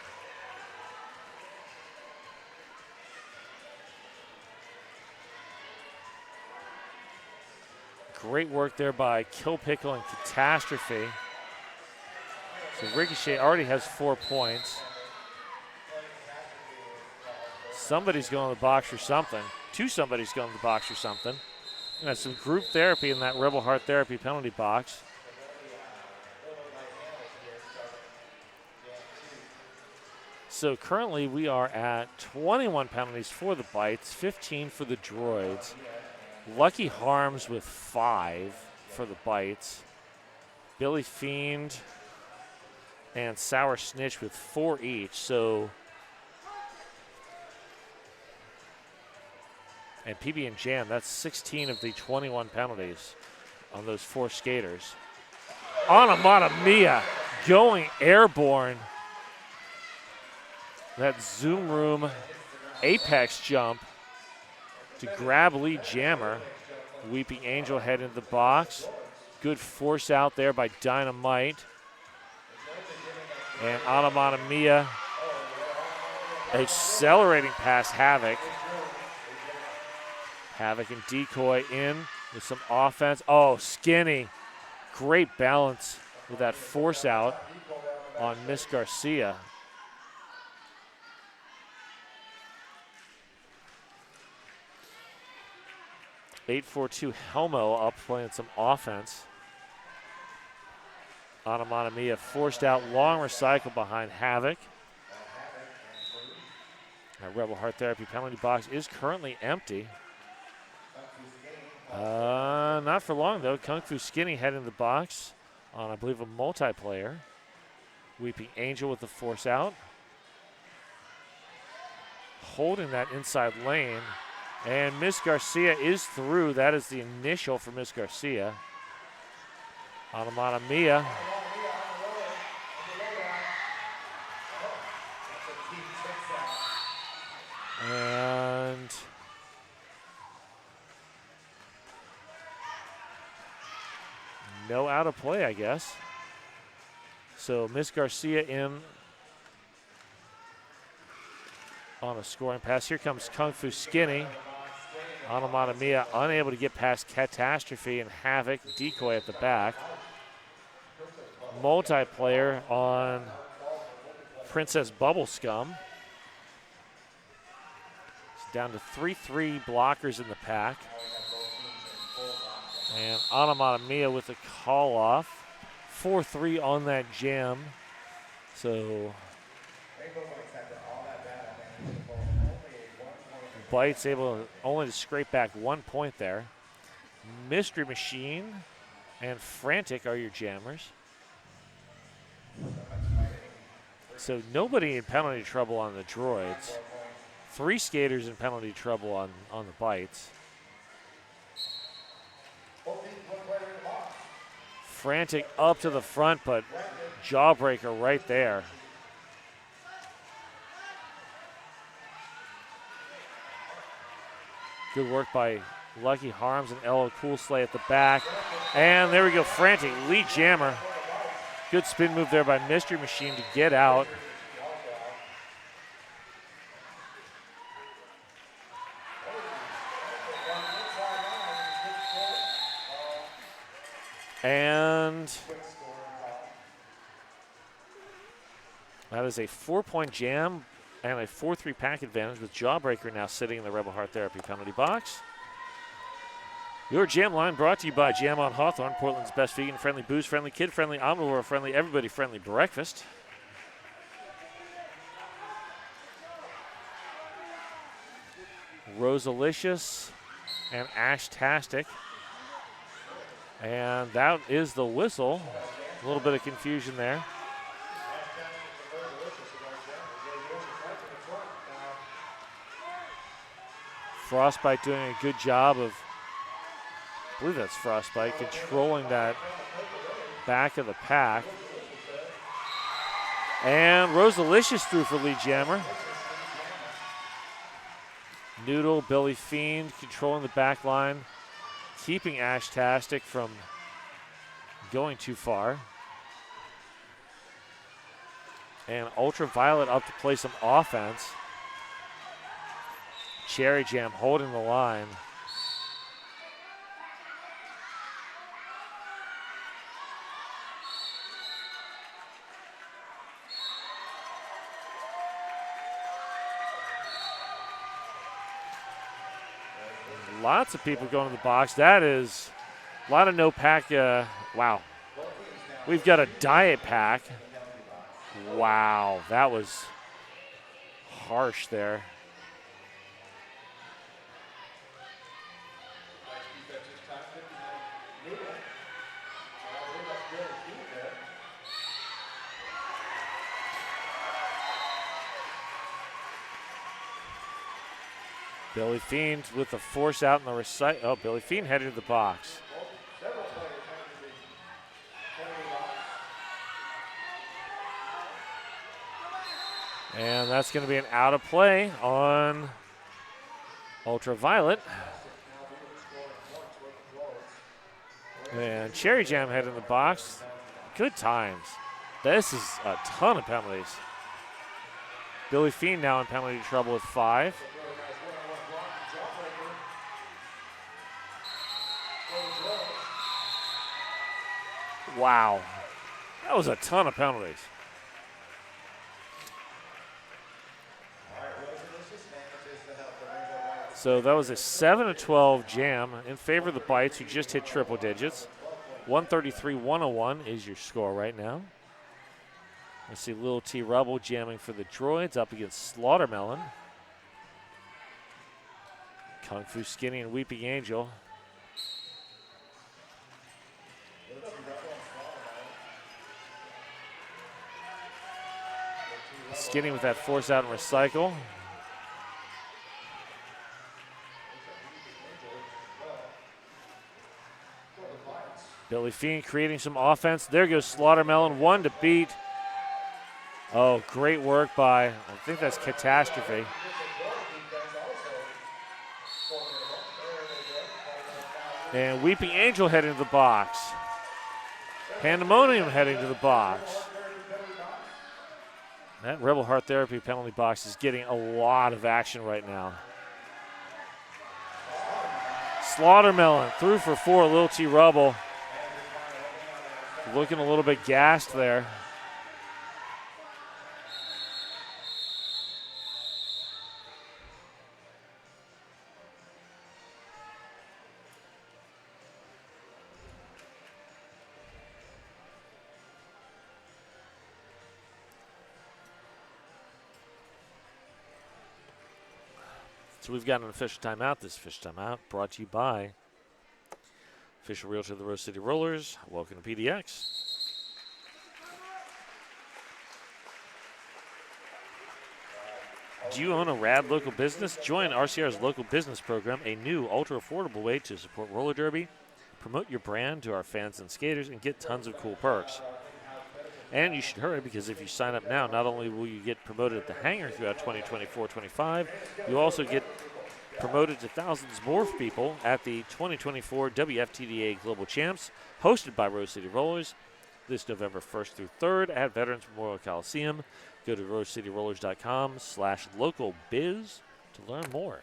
Great work there by Kill Pickle and Catastrophe. So Ricochet already has 4 points. Somebody's going to the box for something. 2 somebody's going to the box for something. And that's some group therapy in that Rebel Heart Therapy penalty box. So currently we are at 21 penalties for the Bites, 15 for the Droids. Lucky Harms with 5 for the Bites. Billy Fiend and Sour Snitch with 4 each. So, and PB and Jam, that's 16 of the 21 penalties on those 4 skaters. Anamata Mia going airborne. That Zoom Room apex jump to grab lead jammer. Weeping Angel head into the box. Good force out there by Dynamite. And Anamata Mia accelerating past Havoc. Havoc and Decoy in with some offense. Oh, Skinny. Great balance with that force out on Miss Garcia. 8-4-2 Helmo up playing some offense. Anamata Mia forced out long recycle behind Havoc. That Rebel Heart Therapy penalty box is currently empty. Not for long though. Kung Fu Skinny head in the box on, I believe, a multiplayer. Weeping Angel with the force out. Holding that inside lane. And Miss Garcia is through. That is the initial for Miss Garcia. Anamata Mia. And no out of play, I guess. So Miss Garcia in on a scoring pass. Here comes Kung Fu Skinny. Anamata Mia unable to get past Catastrophe and Havoc. Decoy at the back. Multiplayer on Princess Bubblescum. It's down to 3-3 blockers in the pack. And Anamata Mia with a call off. 4-3 on that jam. So Bites able only to scrape back 1 point there. Mystery Machine and Frantic are your jammers. So nobody in penalty trouble on the Droids. 3 skaters in penalty trouble on the Bites. Frantic up to the front, but Jawbreaker right there. Good work by Lucky Harms and Ella Coolslay at the back. And there we go, Frantic, lead jammer. Good spin move there by Mystery Machine to get out. And that is a 4-point jam and a 4-3 pack advantage with Jawbreaker now sitting in the Rebel Heart Therapy penalty box. Your jam line brought to you by Jam on Hawthorne, Portland's best vegan-friendly, booze-friendly, kid-friendly, omnivore-friendly, everybody-friendly breakfast. Rosalicious and Ashtastic. And that is the whistle. A little bit of confusion there. Frostbite doing a good job of, I believe that's Frostbite, controlling that back of the pack. And Rosalicious through for lead jammer. Noodle, Billy Fiend controlling the back line, keeping Ashtastic from going too far. And Ultraviolet up to play some offense. Cherry Jam holding the line. Lots of people going to the box. That is a lot of no pack. Wow. We've got a diet pack. Wow, that was harsh there. Billy Fiend with the force out in the recite. Oh, Billy Fiend headed to the box. And that's going to be an out of play on Ultraviolet. And Cherry Jam headed in the box. Good times. This is a ton of penalties. Billy Fiend now in penalty trouble with 5. Wow. That was a ton of penalties. So that was a 7-12 jam in favor of the Bites, who just hit triple digits. 133-101 is your score right now. I see Lil T Rebel jamming for the Droids up against Slaughtermelon. Kung Fu Skinny and Weeping Angel. Skinny with that force out and recycle. Billy Fiend creating some offense. There goes Slaughtermelon, 1 to beat. Oh, great work by, I think that's Catastrophe. And Weeping Angel heading to the box. Pandemonium heading to the box. That Rebel Heart Therapy penalty box is getting a lot of action right now. Slaughtermelon through for 4, Lil T Rebel. Looking a little bit gassed there. So we've got an official timeout. This official timeout brought to you by official realtor of the Rose City Rollers. Welcome to PDX. Do you own a rad local business? Join RCR's local business program, a new ultra-affordable way to support roller derby, promote your brand to our fans and skaters, and get tons of cool perks. And you should hurry, because if you sign up now, not only will you get promoted at the hangar throughout 2024-25, you also get promoted to thousands more people at the 2024 WFTDA Global Champs, hosted by Rose City Rollers, this November 1st through 3rd at Veterans Memorial Coliseum. Go to rosecityrollers.com/localbiz to learn more.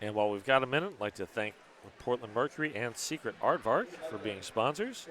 And while we've got a minute, I'd like to thank Portland Mercury and Secret Aardvark for being sponsors.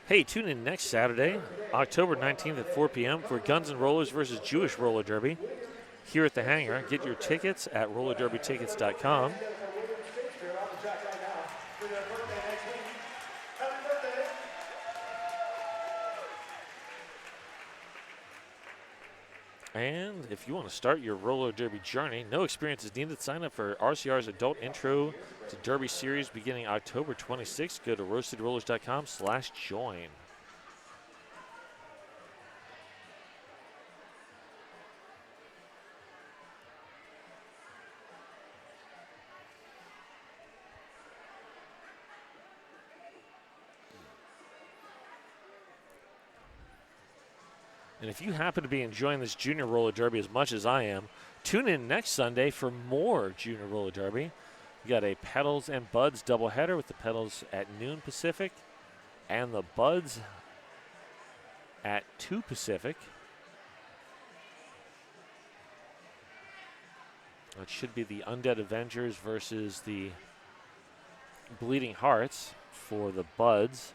Hey, tune in next Saturday, October 19th at 4 p.m. for Guns N' Rollers versus Jewish Roller Derby here at the hangar. Get your tickets at rollerderbytickets.com. And if you want to start your roller derby journey, no experience is needed. Sign up for RCR's Adult Intro to Derby Series beginning October 26th. Go to rosecityrollers.com/join. And if you happen to be enjoying this Junior Roller Derby as much as I am, tune in next Sunday for more Junior Roller Derby. We got a Pedals and Buds doubleheader with the Pedals at noon Pacific and the Buds at 2 Pacific. It should be the Undead Avengers versus the Bleeding Hearts for the Buds.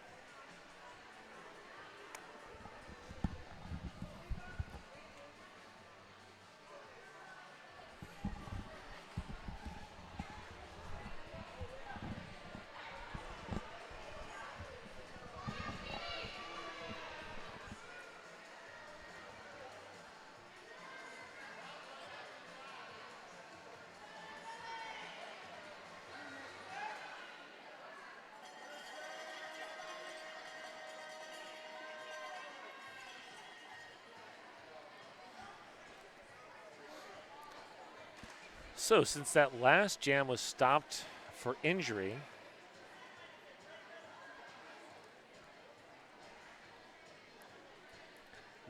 So since that last jam was stopped for injury,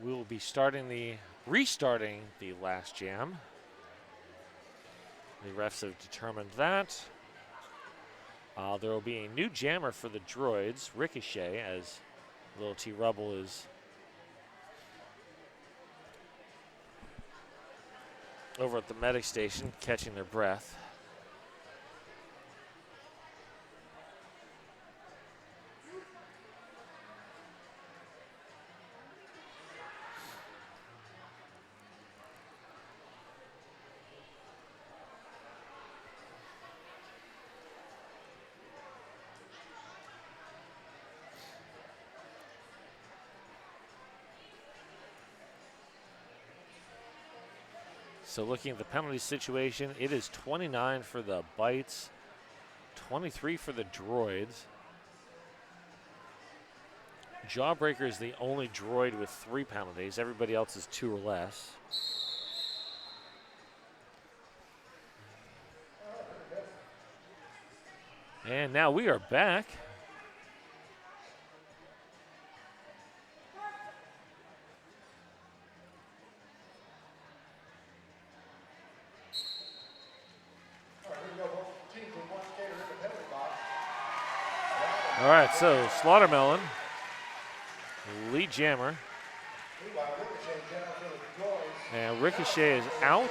we will be restarting the last jam. The refs have determined that. There will be a new jammer for the Droids, Ricochet, as Little T Rubble is over at the medic station catching their breath. So looking at the penalty situation, it is 29 for the Bites, 23 for the Droids. Jawbreaker is the only droid with 3 penalties. Everybody else is 2 or less. And now we are back. All right, so Slaughtermelon, lead jammer. And Ricochet is out.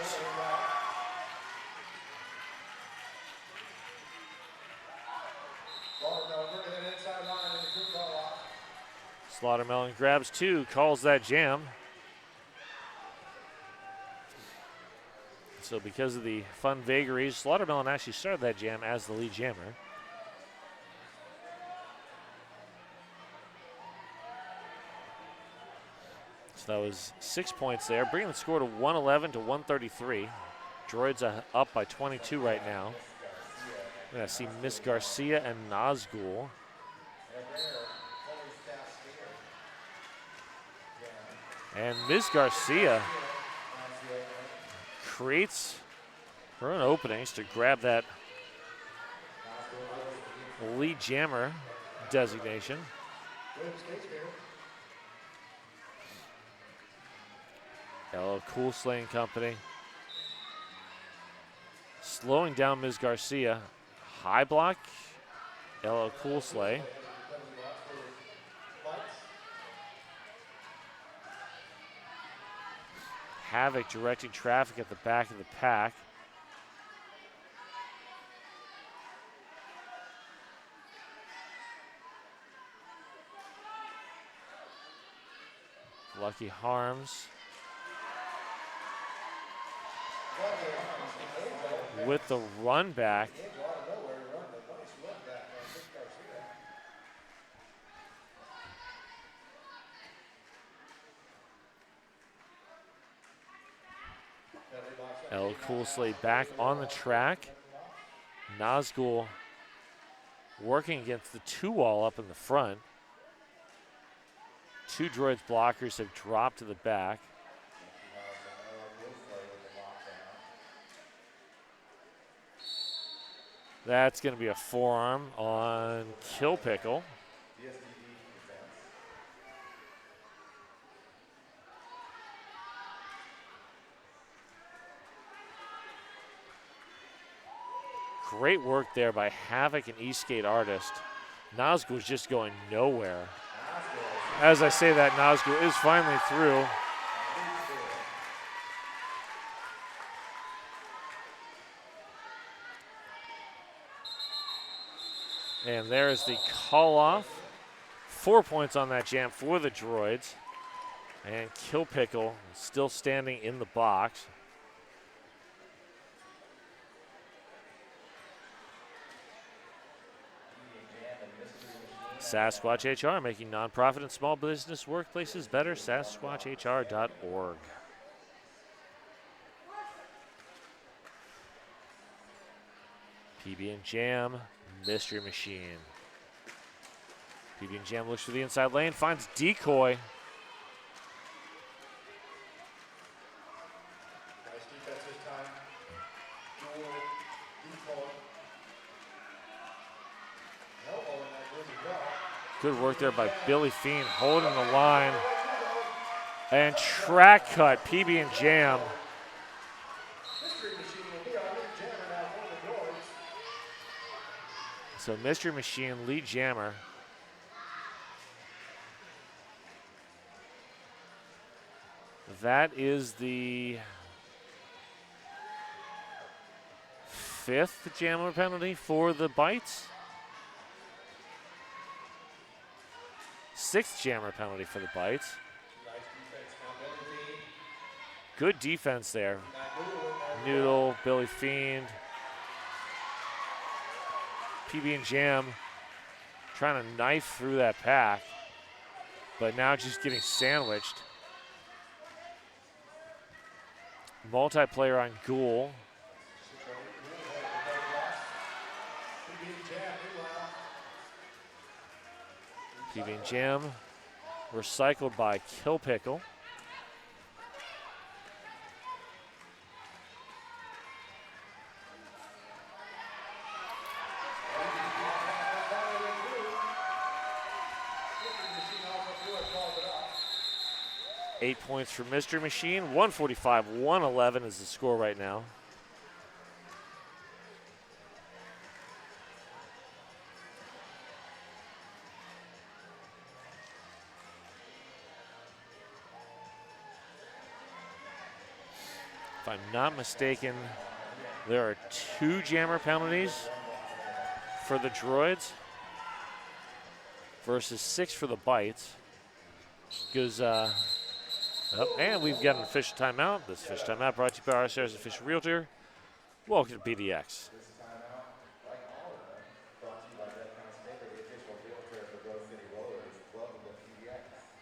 Slaughtermelon grabs 2, calls that jam. So because of the fun vagaries, Slaughtermelon actually started that jam as the lead jammer. So that was 6 points there, bringing the score to 111 to 133. Droids are up by 22 right now. We're going to see Miss Garcia and Nazgul. And Miss Garcia creates her own openings to grab that lead jammer designation. Hello, Cool Slaying Company. Slowing down Ms. Garcia. High block, LL Cool Slay. Havoc directing traffic at the back of the pack. Lucky Harms with the run back. El Cool Slay back on the track. Nazgul working against the 2-wall up in the front. 2 Droids blockers have dropped to the back. That's going to be a forearm on Kill Pickle. Great work there by Havoc and Eastgate Artist. Nazgul is just going nowhere. As I say that, Nazgul is finally through. And there's the call off. 4 points on that jam for the Droids. And Kill Pickle still standing in the box. Sasquatch HR, making nonprofit and small business workplaces better. SasquatchHR.org. PB and Jam, Mystery Machine. PB and Jam looks for the inside lane, finds Decoy. Nice defense this time. Dual default. Elbow in that really well. Good work there by Billy Fiend, holding the line. And track cut, PB and Jam. So Mystery Machine, lead jammer. That is the 5th jammer penalty for the bites. 6th jammer penalty for the bites. Good defense there. Noodle, Billy Fiend. PB and Jam trying to knife through that pack, but now just getting sandwiched. Multiplayer on Ghoul. PB and Jam recycled by Kill Pickle. Eight points for Mystery Machine. 145-111 is the score right now. If I'm not mistaken, there are 2 jammer penalties for the Droids versus 6 for the Bites. Goes up, and we've got an official timeout. This official timeout brought to you by our Sarah's official realtor. Welcome to BDX.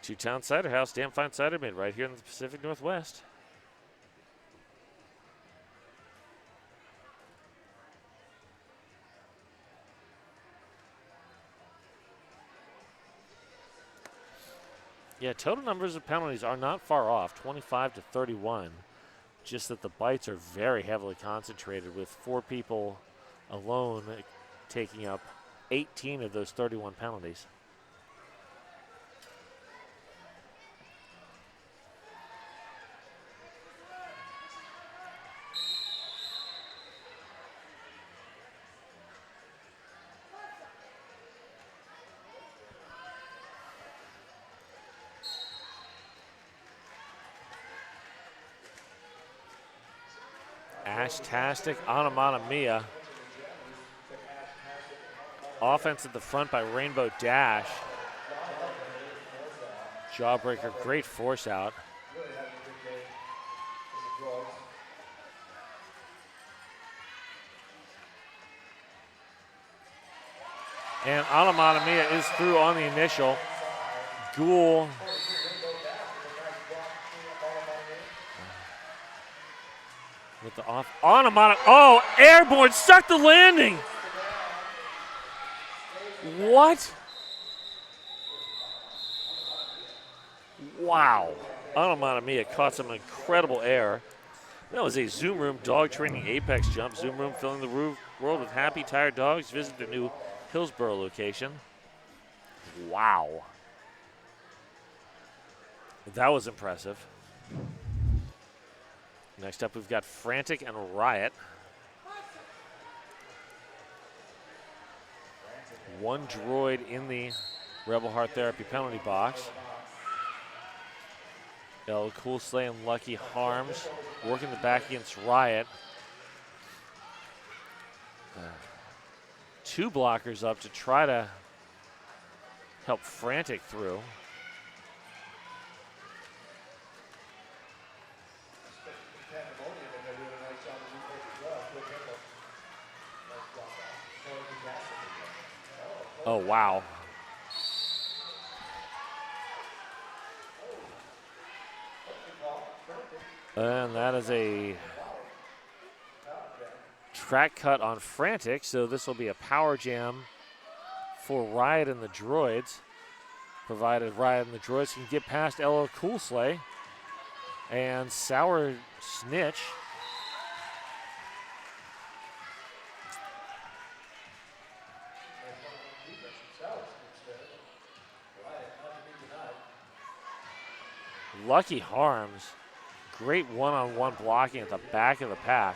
Two-Town Cider House, damn fine cider made right here in the Pacific Northwest. Yeah, total numbers of penalties are not far off, 25 to 31. Just that the bites are very heavily concentrated, with 4 people alone taking up 18 of those 31 penalties. Ashtastic, Onomatopoeia. Offense at the front by Rainbow Dash. Jawbreaker, great force out. And Onomatopoeia is through on the initial. Ghoul. With the off. Oh, airborne, stuck the landing. What? Wow. Onomatopoeia caught some incredible air. That was a Zoom Room dog training apex jump. Zoom Room filling the world with happy, tired dogs. Visit their new Hillsborough location. Wow. That was impressive. Next up, we've got Frantic and Riot. One droid in the Rebel Heart Therapy penalty box. El Cool Slay and Lucky Harms working the back against Riot. 2 blockers up to try to help Frantic through. Oh, wow. And that is a track cut on Frantic, so this will be a power jam for Riot and the Droids, provided Riot and the Droids can get past LL Cool Slay and Sour Snitch. Lucky Harms, great one-on-one blocking at the back of the pack.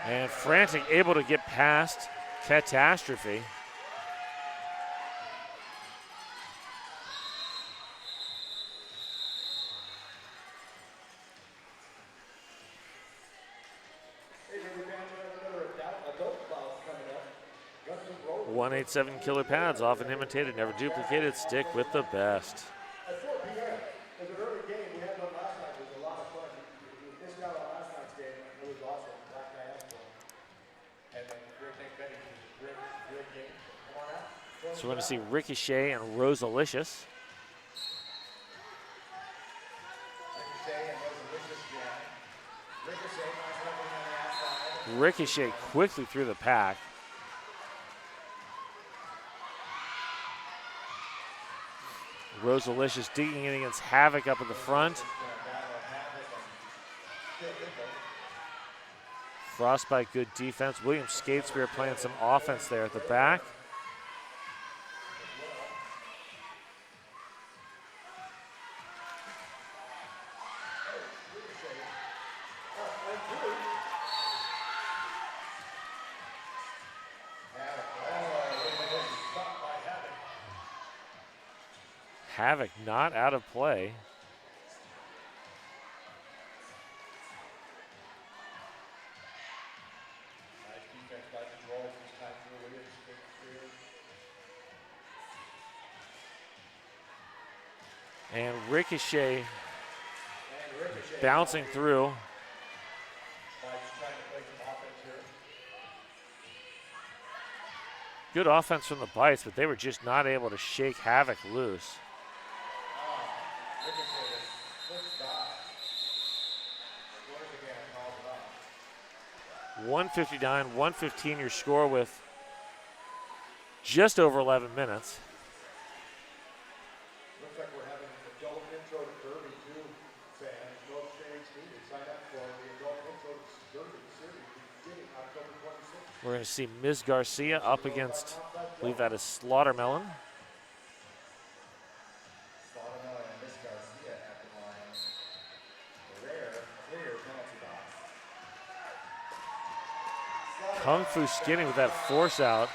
And Frantic able to get past Catastrophe. .187 killer pads, often imitated, never duplicated. Stick with the best. At 4 p.m. It was an early game. We had one last night. It was a lot of fun. We missed out on last night's game. It was awesome. Black guy asked for him. And then great thing, Betty. Great game. Come on out. So we're going to see Ricochet and Rosalicious. Ricochet quickly through the pack. Rosalicious digging in against Havoc up at the front. Frostbite, good defense. William Skatespear playing some offense there at the back. Havoc not out of play. And Ricochet bouncing through. Good offense from the Bites, but they were just not able to shake Havoc loose. 159, 115 your score with just over 11 minutes. Looks like we're having an adult intro to Derby too, fans. No exchange needed. Sign up for the adult intro to Derby series beginning October 26th. We're going to see Ms. Garcia up against, I believe that is Slaughtermelon. Slaughtermelon and Miss Garcia at the line. Rare, clear penalty box. Kung Fu Skinny with that force out.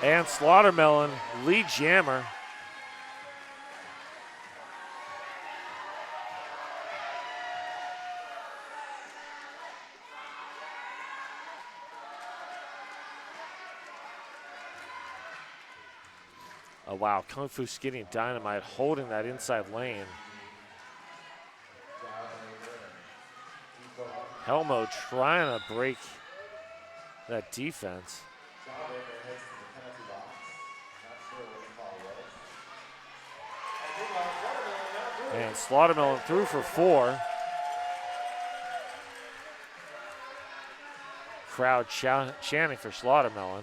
And Slaughtermelon, lead jammer. Oh, wow, Kung Fu Skinny and Dynamite holding that inside lane. Helmo trying to break that defense. And Slaughtermelon through for 4. Crowd chanting for Slaughtermelon.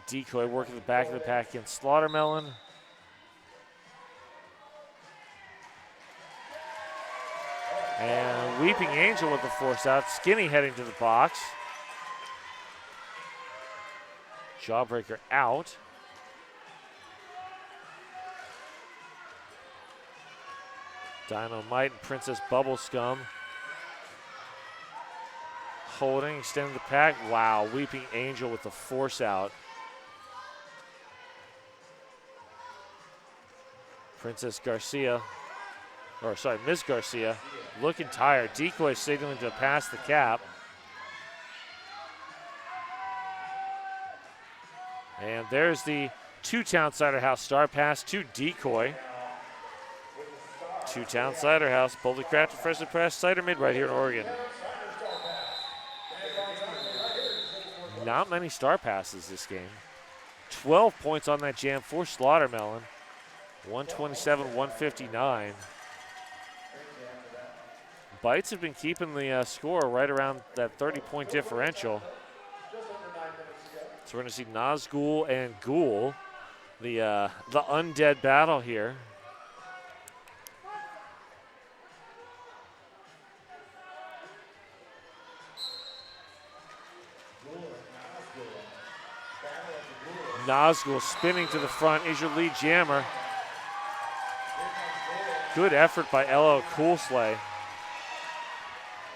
Decoy working the back of the pack against Slaughtermelon. And Weeping Angel with the force out. Skinny heading to the box. Jawbreaker out. Dynamite and Princess Bubblescum holding, extending the pack. Wow, Weeping Angel with the force out. Princess Garcia, or sorry, Ms. Garcia, looking tired. Decoy signaling to pass the cap. And there's the 2-Town Cider House star pass to Decoy. 2-Town Cider House, boldly crafted, freshly pressed cider made right here in Oregon. Not many star passes this game. 12 points on that jam for Slaughtermelon. 127, 159. Bites have been keeping the score right around that 30-point differential. So we're going to see Nazgul and Ghoul, the undead battle here. Nazgul spinning to the front is your lead jammer. Good effort by LL Coolslay.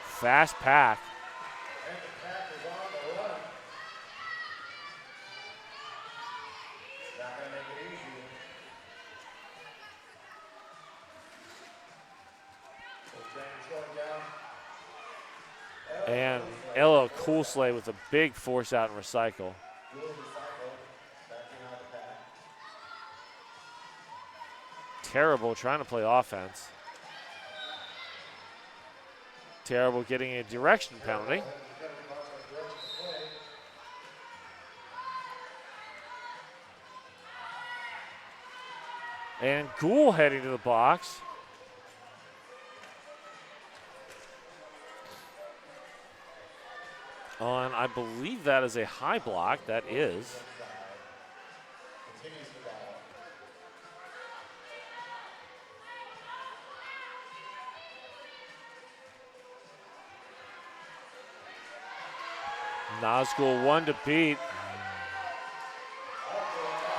Fast pack. And LL Coolslay with a big force out and recycle. Terrible trying to play offense. Terrible getting a direction penalty. And Ghoul heading to the box. On, I believe that is a high block. That is. Nazgul 1 to beat.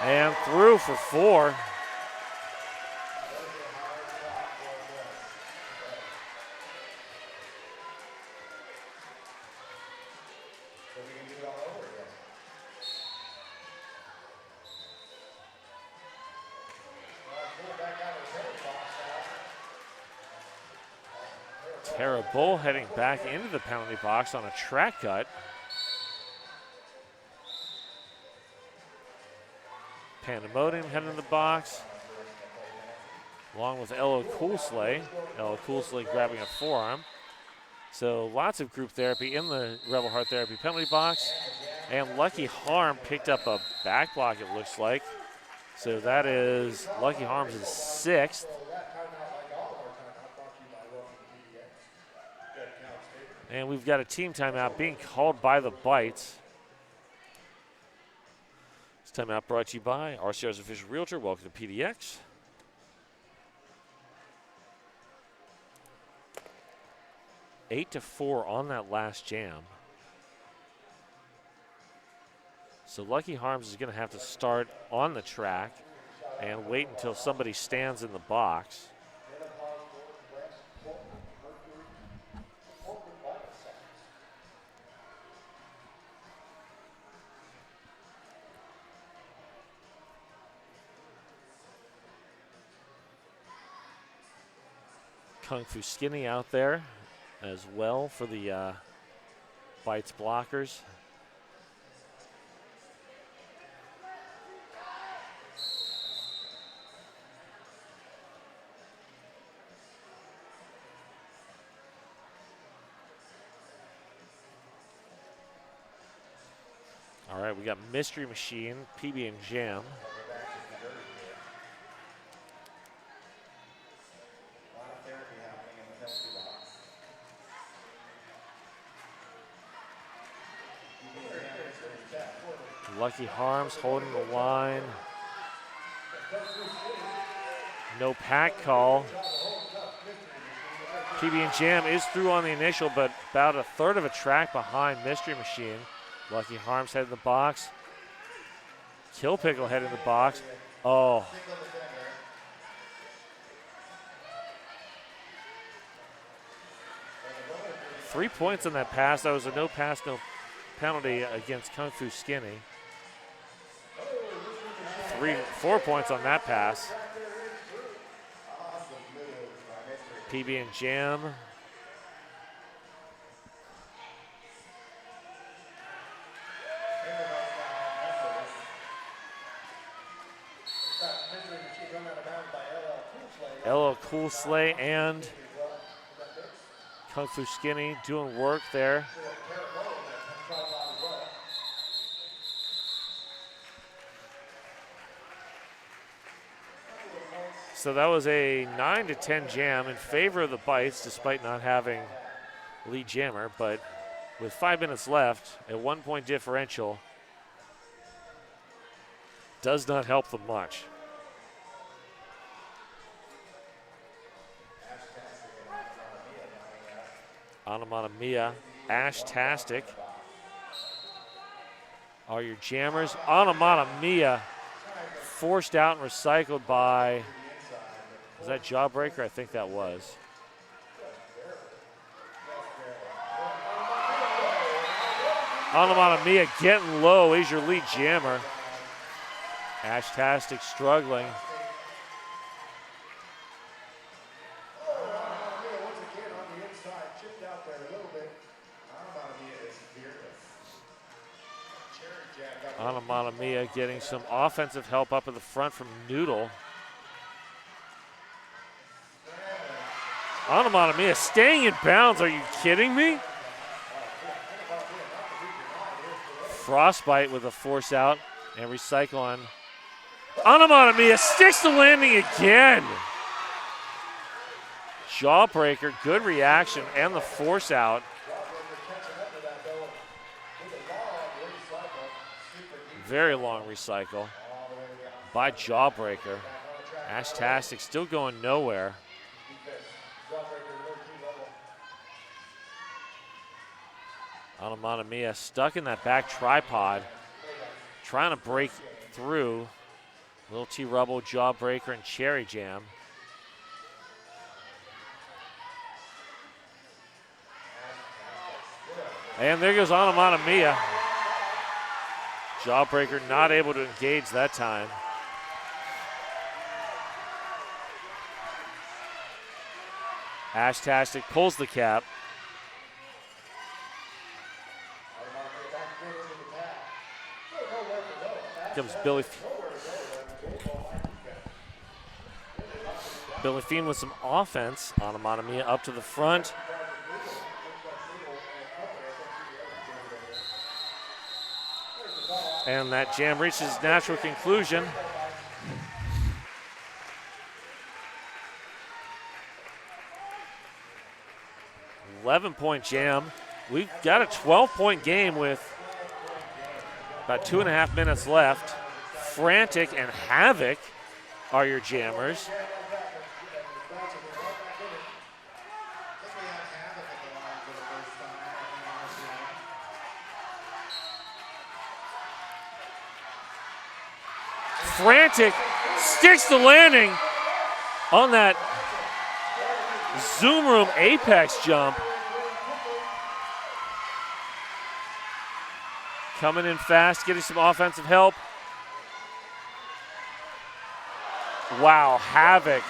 And through for 4. Tara Bull heading back into the penalty box on a track cut. Pandemonium heading in the box, along with Ella Coolsley. Ella Coolsley grabbing a forearm. So lots of group therapy in the Rebel Heart Therapy penalty box. And Lucky Harm picked up a back block, it looks like. So that is Lucky Harm's 6th. And we've got a team timeout being called by the Bites. This timeout brought to you by RCR's official realtor. Welcome to PDX. Eight to 4 on that last jam. So Lucky Harms is going to have to start on the track and wait until somebody stands in the box. Kung Fu Skinny out there as well for the Bites blockers. All right, we got Mystery Machine, PB and Jam. Lucky Harms holding the line. No pack call. PB and Jam is through on the initial, but about a third of a track behind Mystery Machine. Lucky Harms head in the box. Kill Pickle head in the box. Oh. Three points on that pass. That was a no pass, no penalty against Kung Fu Skinny. 4 points on that pass. PB and Jam. Ella Coolsley and Kung Fu Skinny doing work there. So that was a 9-10 jam in favor of the Bites, despite not having lead jammer. But with 5 minutes left, a 1 point differential does not help them much. Anamana Mia, Ash-tastic are your jammers. Anamana Mia forced out and recycled by, was that Jawbreaker? I think that was. Anamana Mia getting low is your lead jammer. Ash-tastic struggling. Anamana Mia getting some offensive help up at the front from Noodle. Anamana Mia staying in bounds. Are you kidding me? Frostbite with a force out and recycle on. Anamana Mia sticks the landing again. Jawbreaker, good reaction, and the force out. Very long recycle by Jawbreaker. Ash-tastic still going nowhere. Anamana Mia stuck in that back tripod, trying to break through. Little T Rubble, Jawbreaker, and Cherry Jam. And there goes Anamana Mia. Jawbreaker not able to engage that time. Ashtastic pulls the cap. Comes Billy Fiend with some offense. Onomatopoeia up to the front. And that jam reaches its natural conclusion. $11-point jam. We've got a 12-point game with about 2.5 minutes left. Frantic and Havoc are your jammers. Frantic sticks the landing on that Zoom Room Apex jump. Coming in fast, getting some offensive help. Wow, Havoc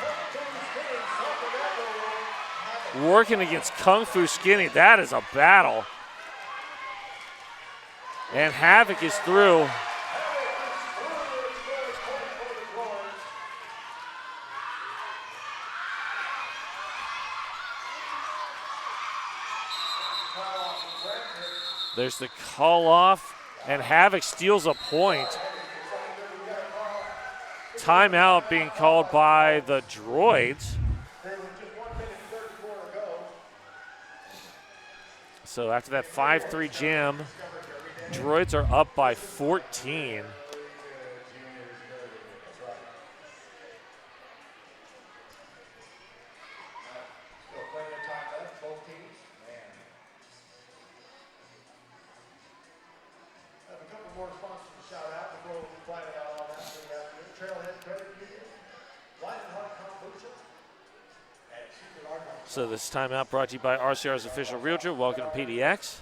working against Kung Fu Skinny. That is a battle. And Havoc is through. There's the call off, and Havoc steals a point. Timeout being called by the Droids. So after that 5-3 jam, Droids are up by 14. So this timeout brought to you by RCR's official realtor. Welcome to PDX.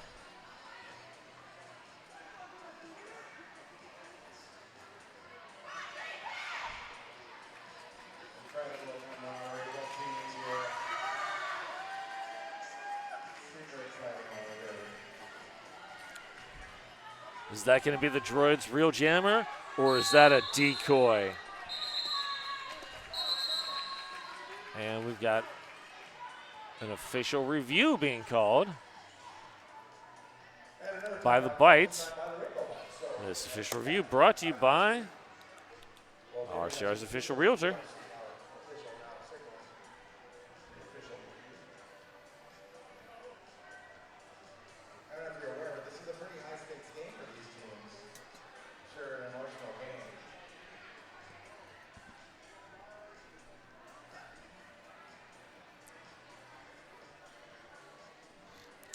Is that going to be the Droids' real jammer, or is that a decoy? And we've got an official review being called by the Bites. This official review brought to you by RCR's official realtor.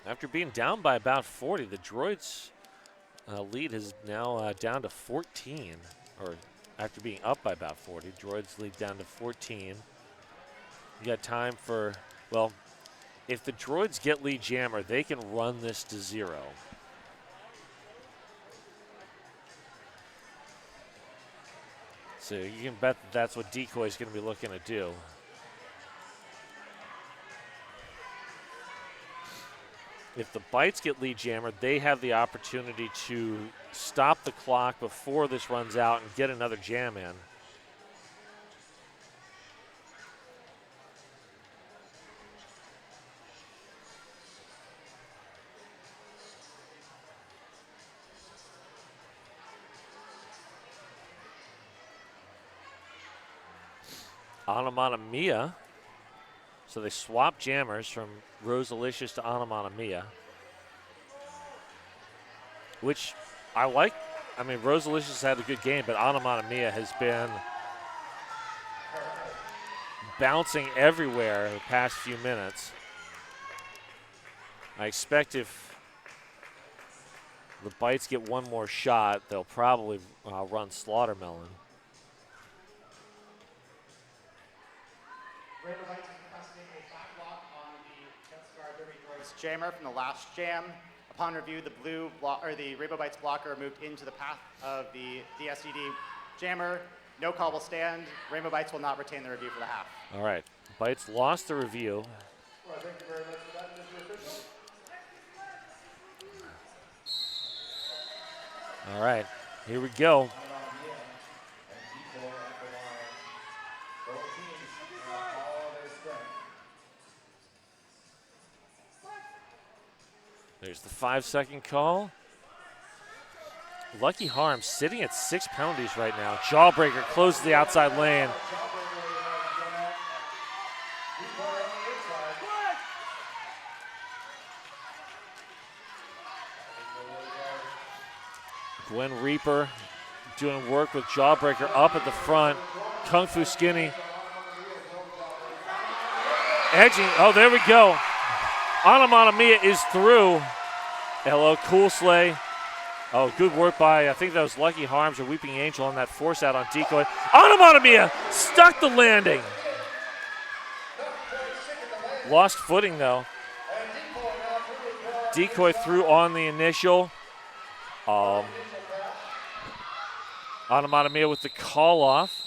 After being down by about 40, the Droids' lead is now down to 14. Or after being up by about 40, Droids lead down to 14. You got time for, well, if the Droids get lead jammer, they can run this to 0. So you can bet that that's what Decoy is going to be looking to do. If the Bites get lead jammered, they have the opportunity to stop the clock before this runs out and get another jam in. Onomatopoeia. So they swap jammers from Rosalicious to Onomatopoeia, which I like. I mean, Rosalicious had a good game, but Onomatopoeia has been bouncing everywhere the past few minutes. I expect if the Bites get one more shot, they'll probably run Slaughtermelon. Jammer from the last jam. Upon review, the Rainbow Bites blocker moved into the path of the SED jammer. No call will stand. Rainbow Bites will not retain the review for the half. All right. Bites lost the review. Well, thank you very much for that, Mr. Official. All right, here we go. There's the 5-second call. Lucky Harm sitting at 6 penalties right now. Jawbreaker closes the outside lane. Gwen Reaper doing work with Jawbreaker up at the front. Kung Fu Skinny. Edging, oh, there we go. Anamana is through. Hello, Cool Slay. Oh, good work by, I think that was Lucky Harms or Weeping Angel on that force out on decoy. Anamana stuck the landing. Lost footing though. Decoy through on the initial. Anamana with the call off.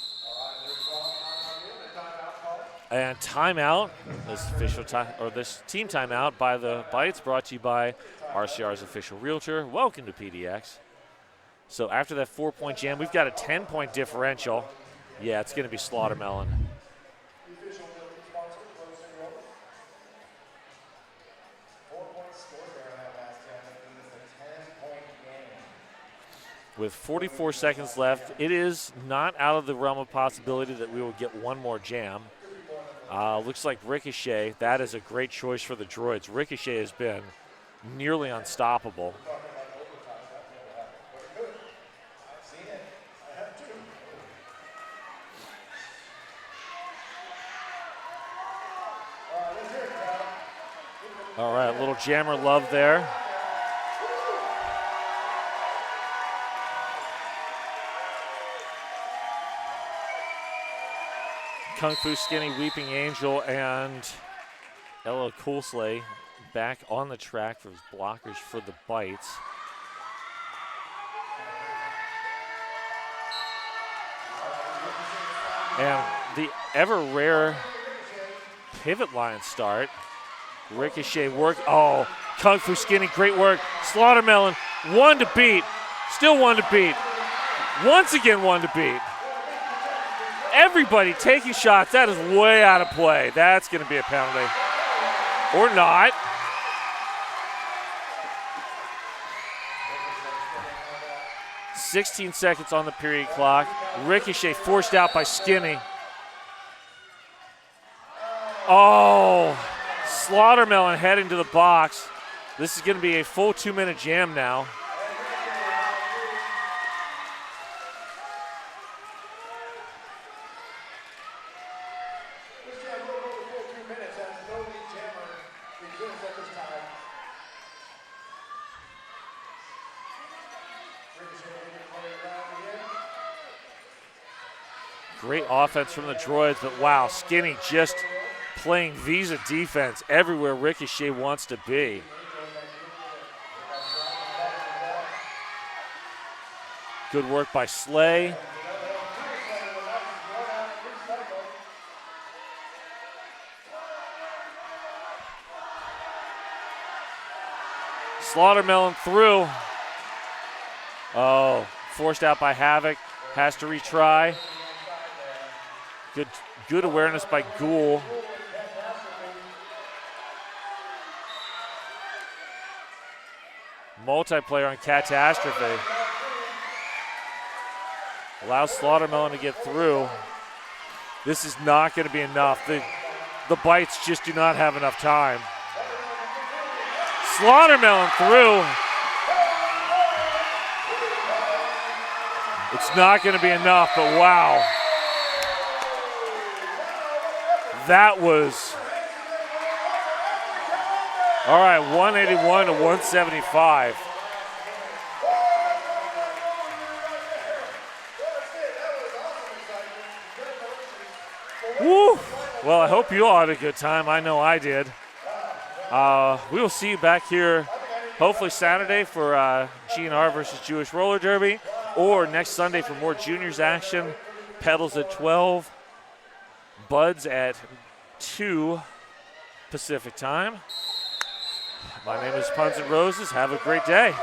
And timeout, this team timeout by the Bites, brought to you by RCR's official realtor. Welcome to PDX. So after that 4-point jam, we've got a 10-point differential. Yeah, it's going to be Slaughtermelon. With 44 seconds left, it is not out of the realm of possibility that we will get one more jam. Looks like Ricochet, that is a great choice for the Droids. Ricochet has been nearly unstoppable. All right, a little jammer love there. Kung Fu Skinny, Weeping Angel, and Ella Coolsley back on the track for his blockers for the Bites. And the ever rare pivot line start. Ricochet work. Oh, Kung Fu Skinny, great work. Slaughtermelon, one to beat. Still one to beat. Once again, one to beat. Everybody taking shots. That is way out of play. That's going to be a penalty. Or not. "16 seconds on the period clock. Ricochet forced out by Skinny. Oh, Slaughtermelon heading to the box. This is going to be a full 2-minute jam now. Great offense from the Droids, but wow, Skinny just playing Visa defense everywhere Ricochet wants to be. Good work by Slay. Slaughtermelon through. Oh, forced out by Havoc. Has to retry. Good awareness by Ghoul. Multiplayer on Catastrophe. Allows Slaughtermelon to get through. This is not going to be enough. The Bites just do not have enough time. Slaughtermelon through. It's not going to be enough, but wow. That was, all right, 181 to 175. Woo! Well, I hope you all had a good time. I know I did. We will see you back here hopefully Saturday for GNR versus Jewish Roller Derby, or next Sunday for more juniors action. Pedals at 12. Buds at 2, Pacific time. My name is Puns and Roses. Have a great day.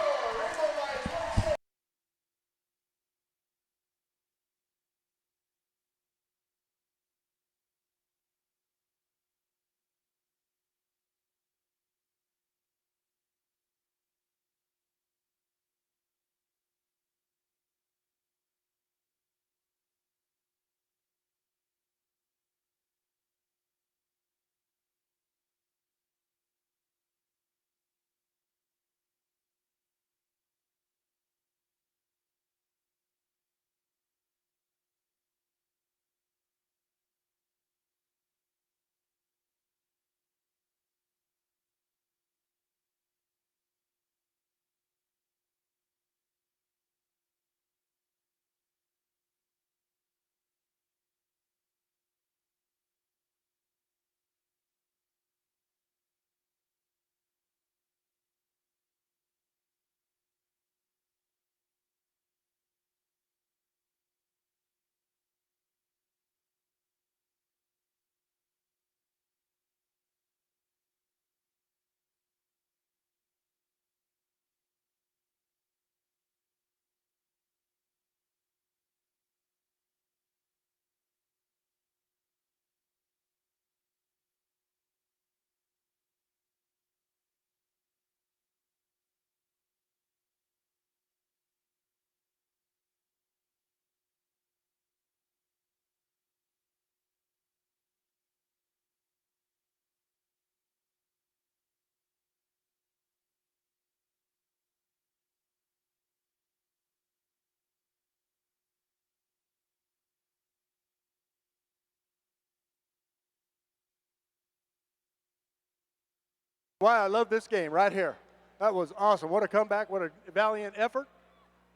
Why I love this game right here. That was awesome. What a comeback. What a valiant effort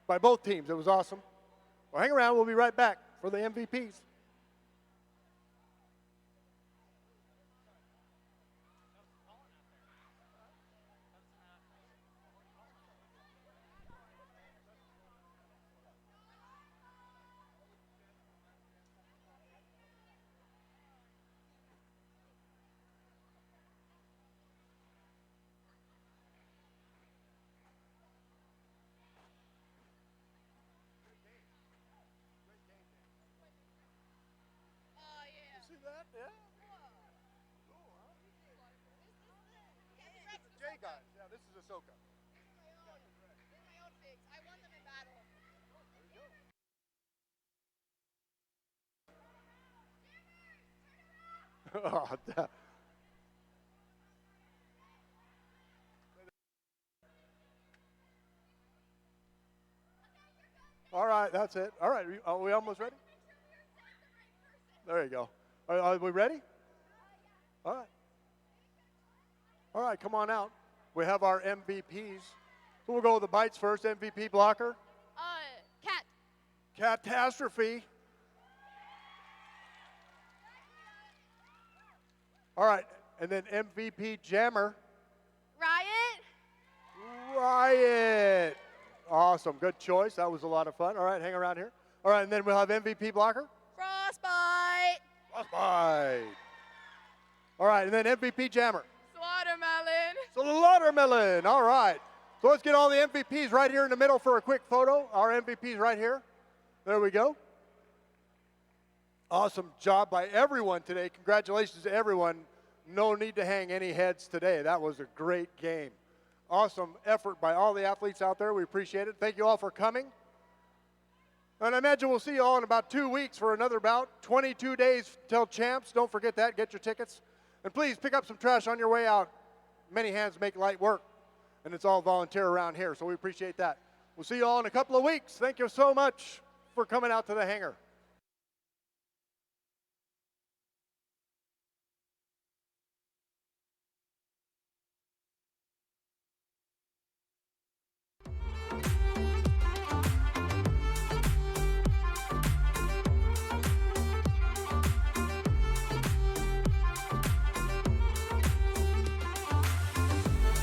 by both teams. It was awesome. Well, hang around. We'll be right back for the MVPs. See that? Yeah. Cool, huh? Jay guys. Yeah, this is Ahsoka. Oh, all right, that's it. All right, are we almost ready? There you go. Are we ready? All right. All right, come on out. We have our MVPs. So we'll go with the bites first. MVP blocker. Cat. Catastrophe. All right, and then MVP jammer. Riot. Riot. Awesome, good choice. That was a lot of fun. All right, hang around here. All right, and then we'll have MVP blocker. Frostbite. Frostbite. All right, and then MVP jammer. Watermelon. Slaughtermelon. All right. So let's get all the MVPs right here in the middle for a quick photo. Our MVPs right here. There we go. Awesome job by everyone today. Congratulations to everyone. No need to hang any heads today. That was a great game. Awesome effort by all the athletes out there. We appreciate it. Thank you all for coming. And I imagine we'll see you all in about 2 weeks for another bout. 22 days till champs. Don't forget that. Get your tickets. And please pick up some trash on your way out. Many hands make light work. And it's all volunteer around here, so we appreciate that. We'll see you all in a couple of weeks. Thank you so much for coming out to the hangar.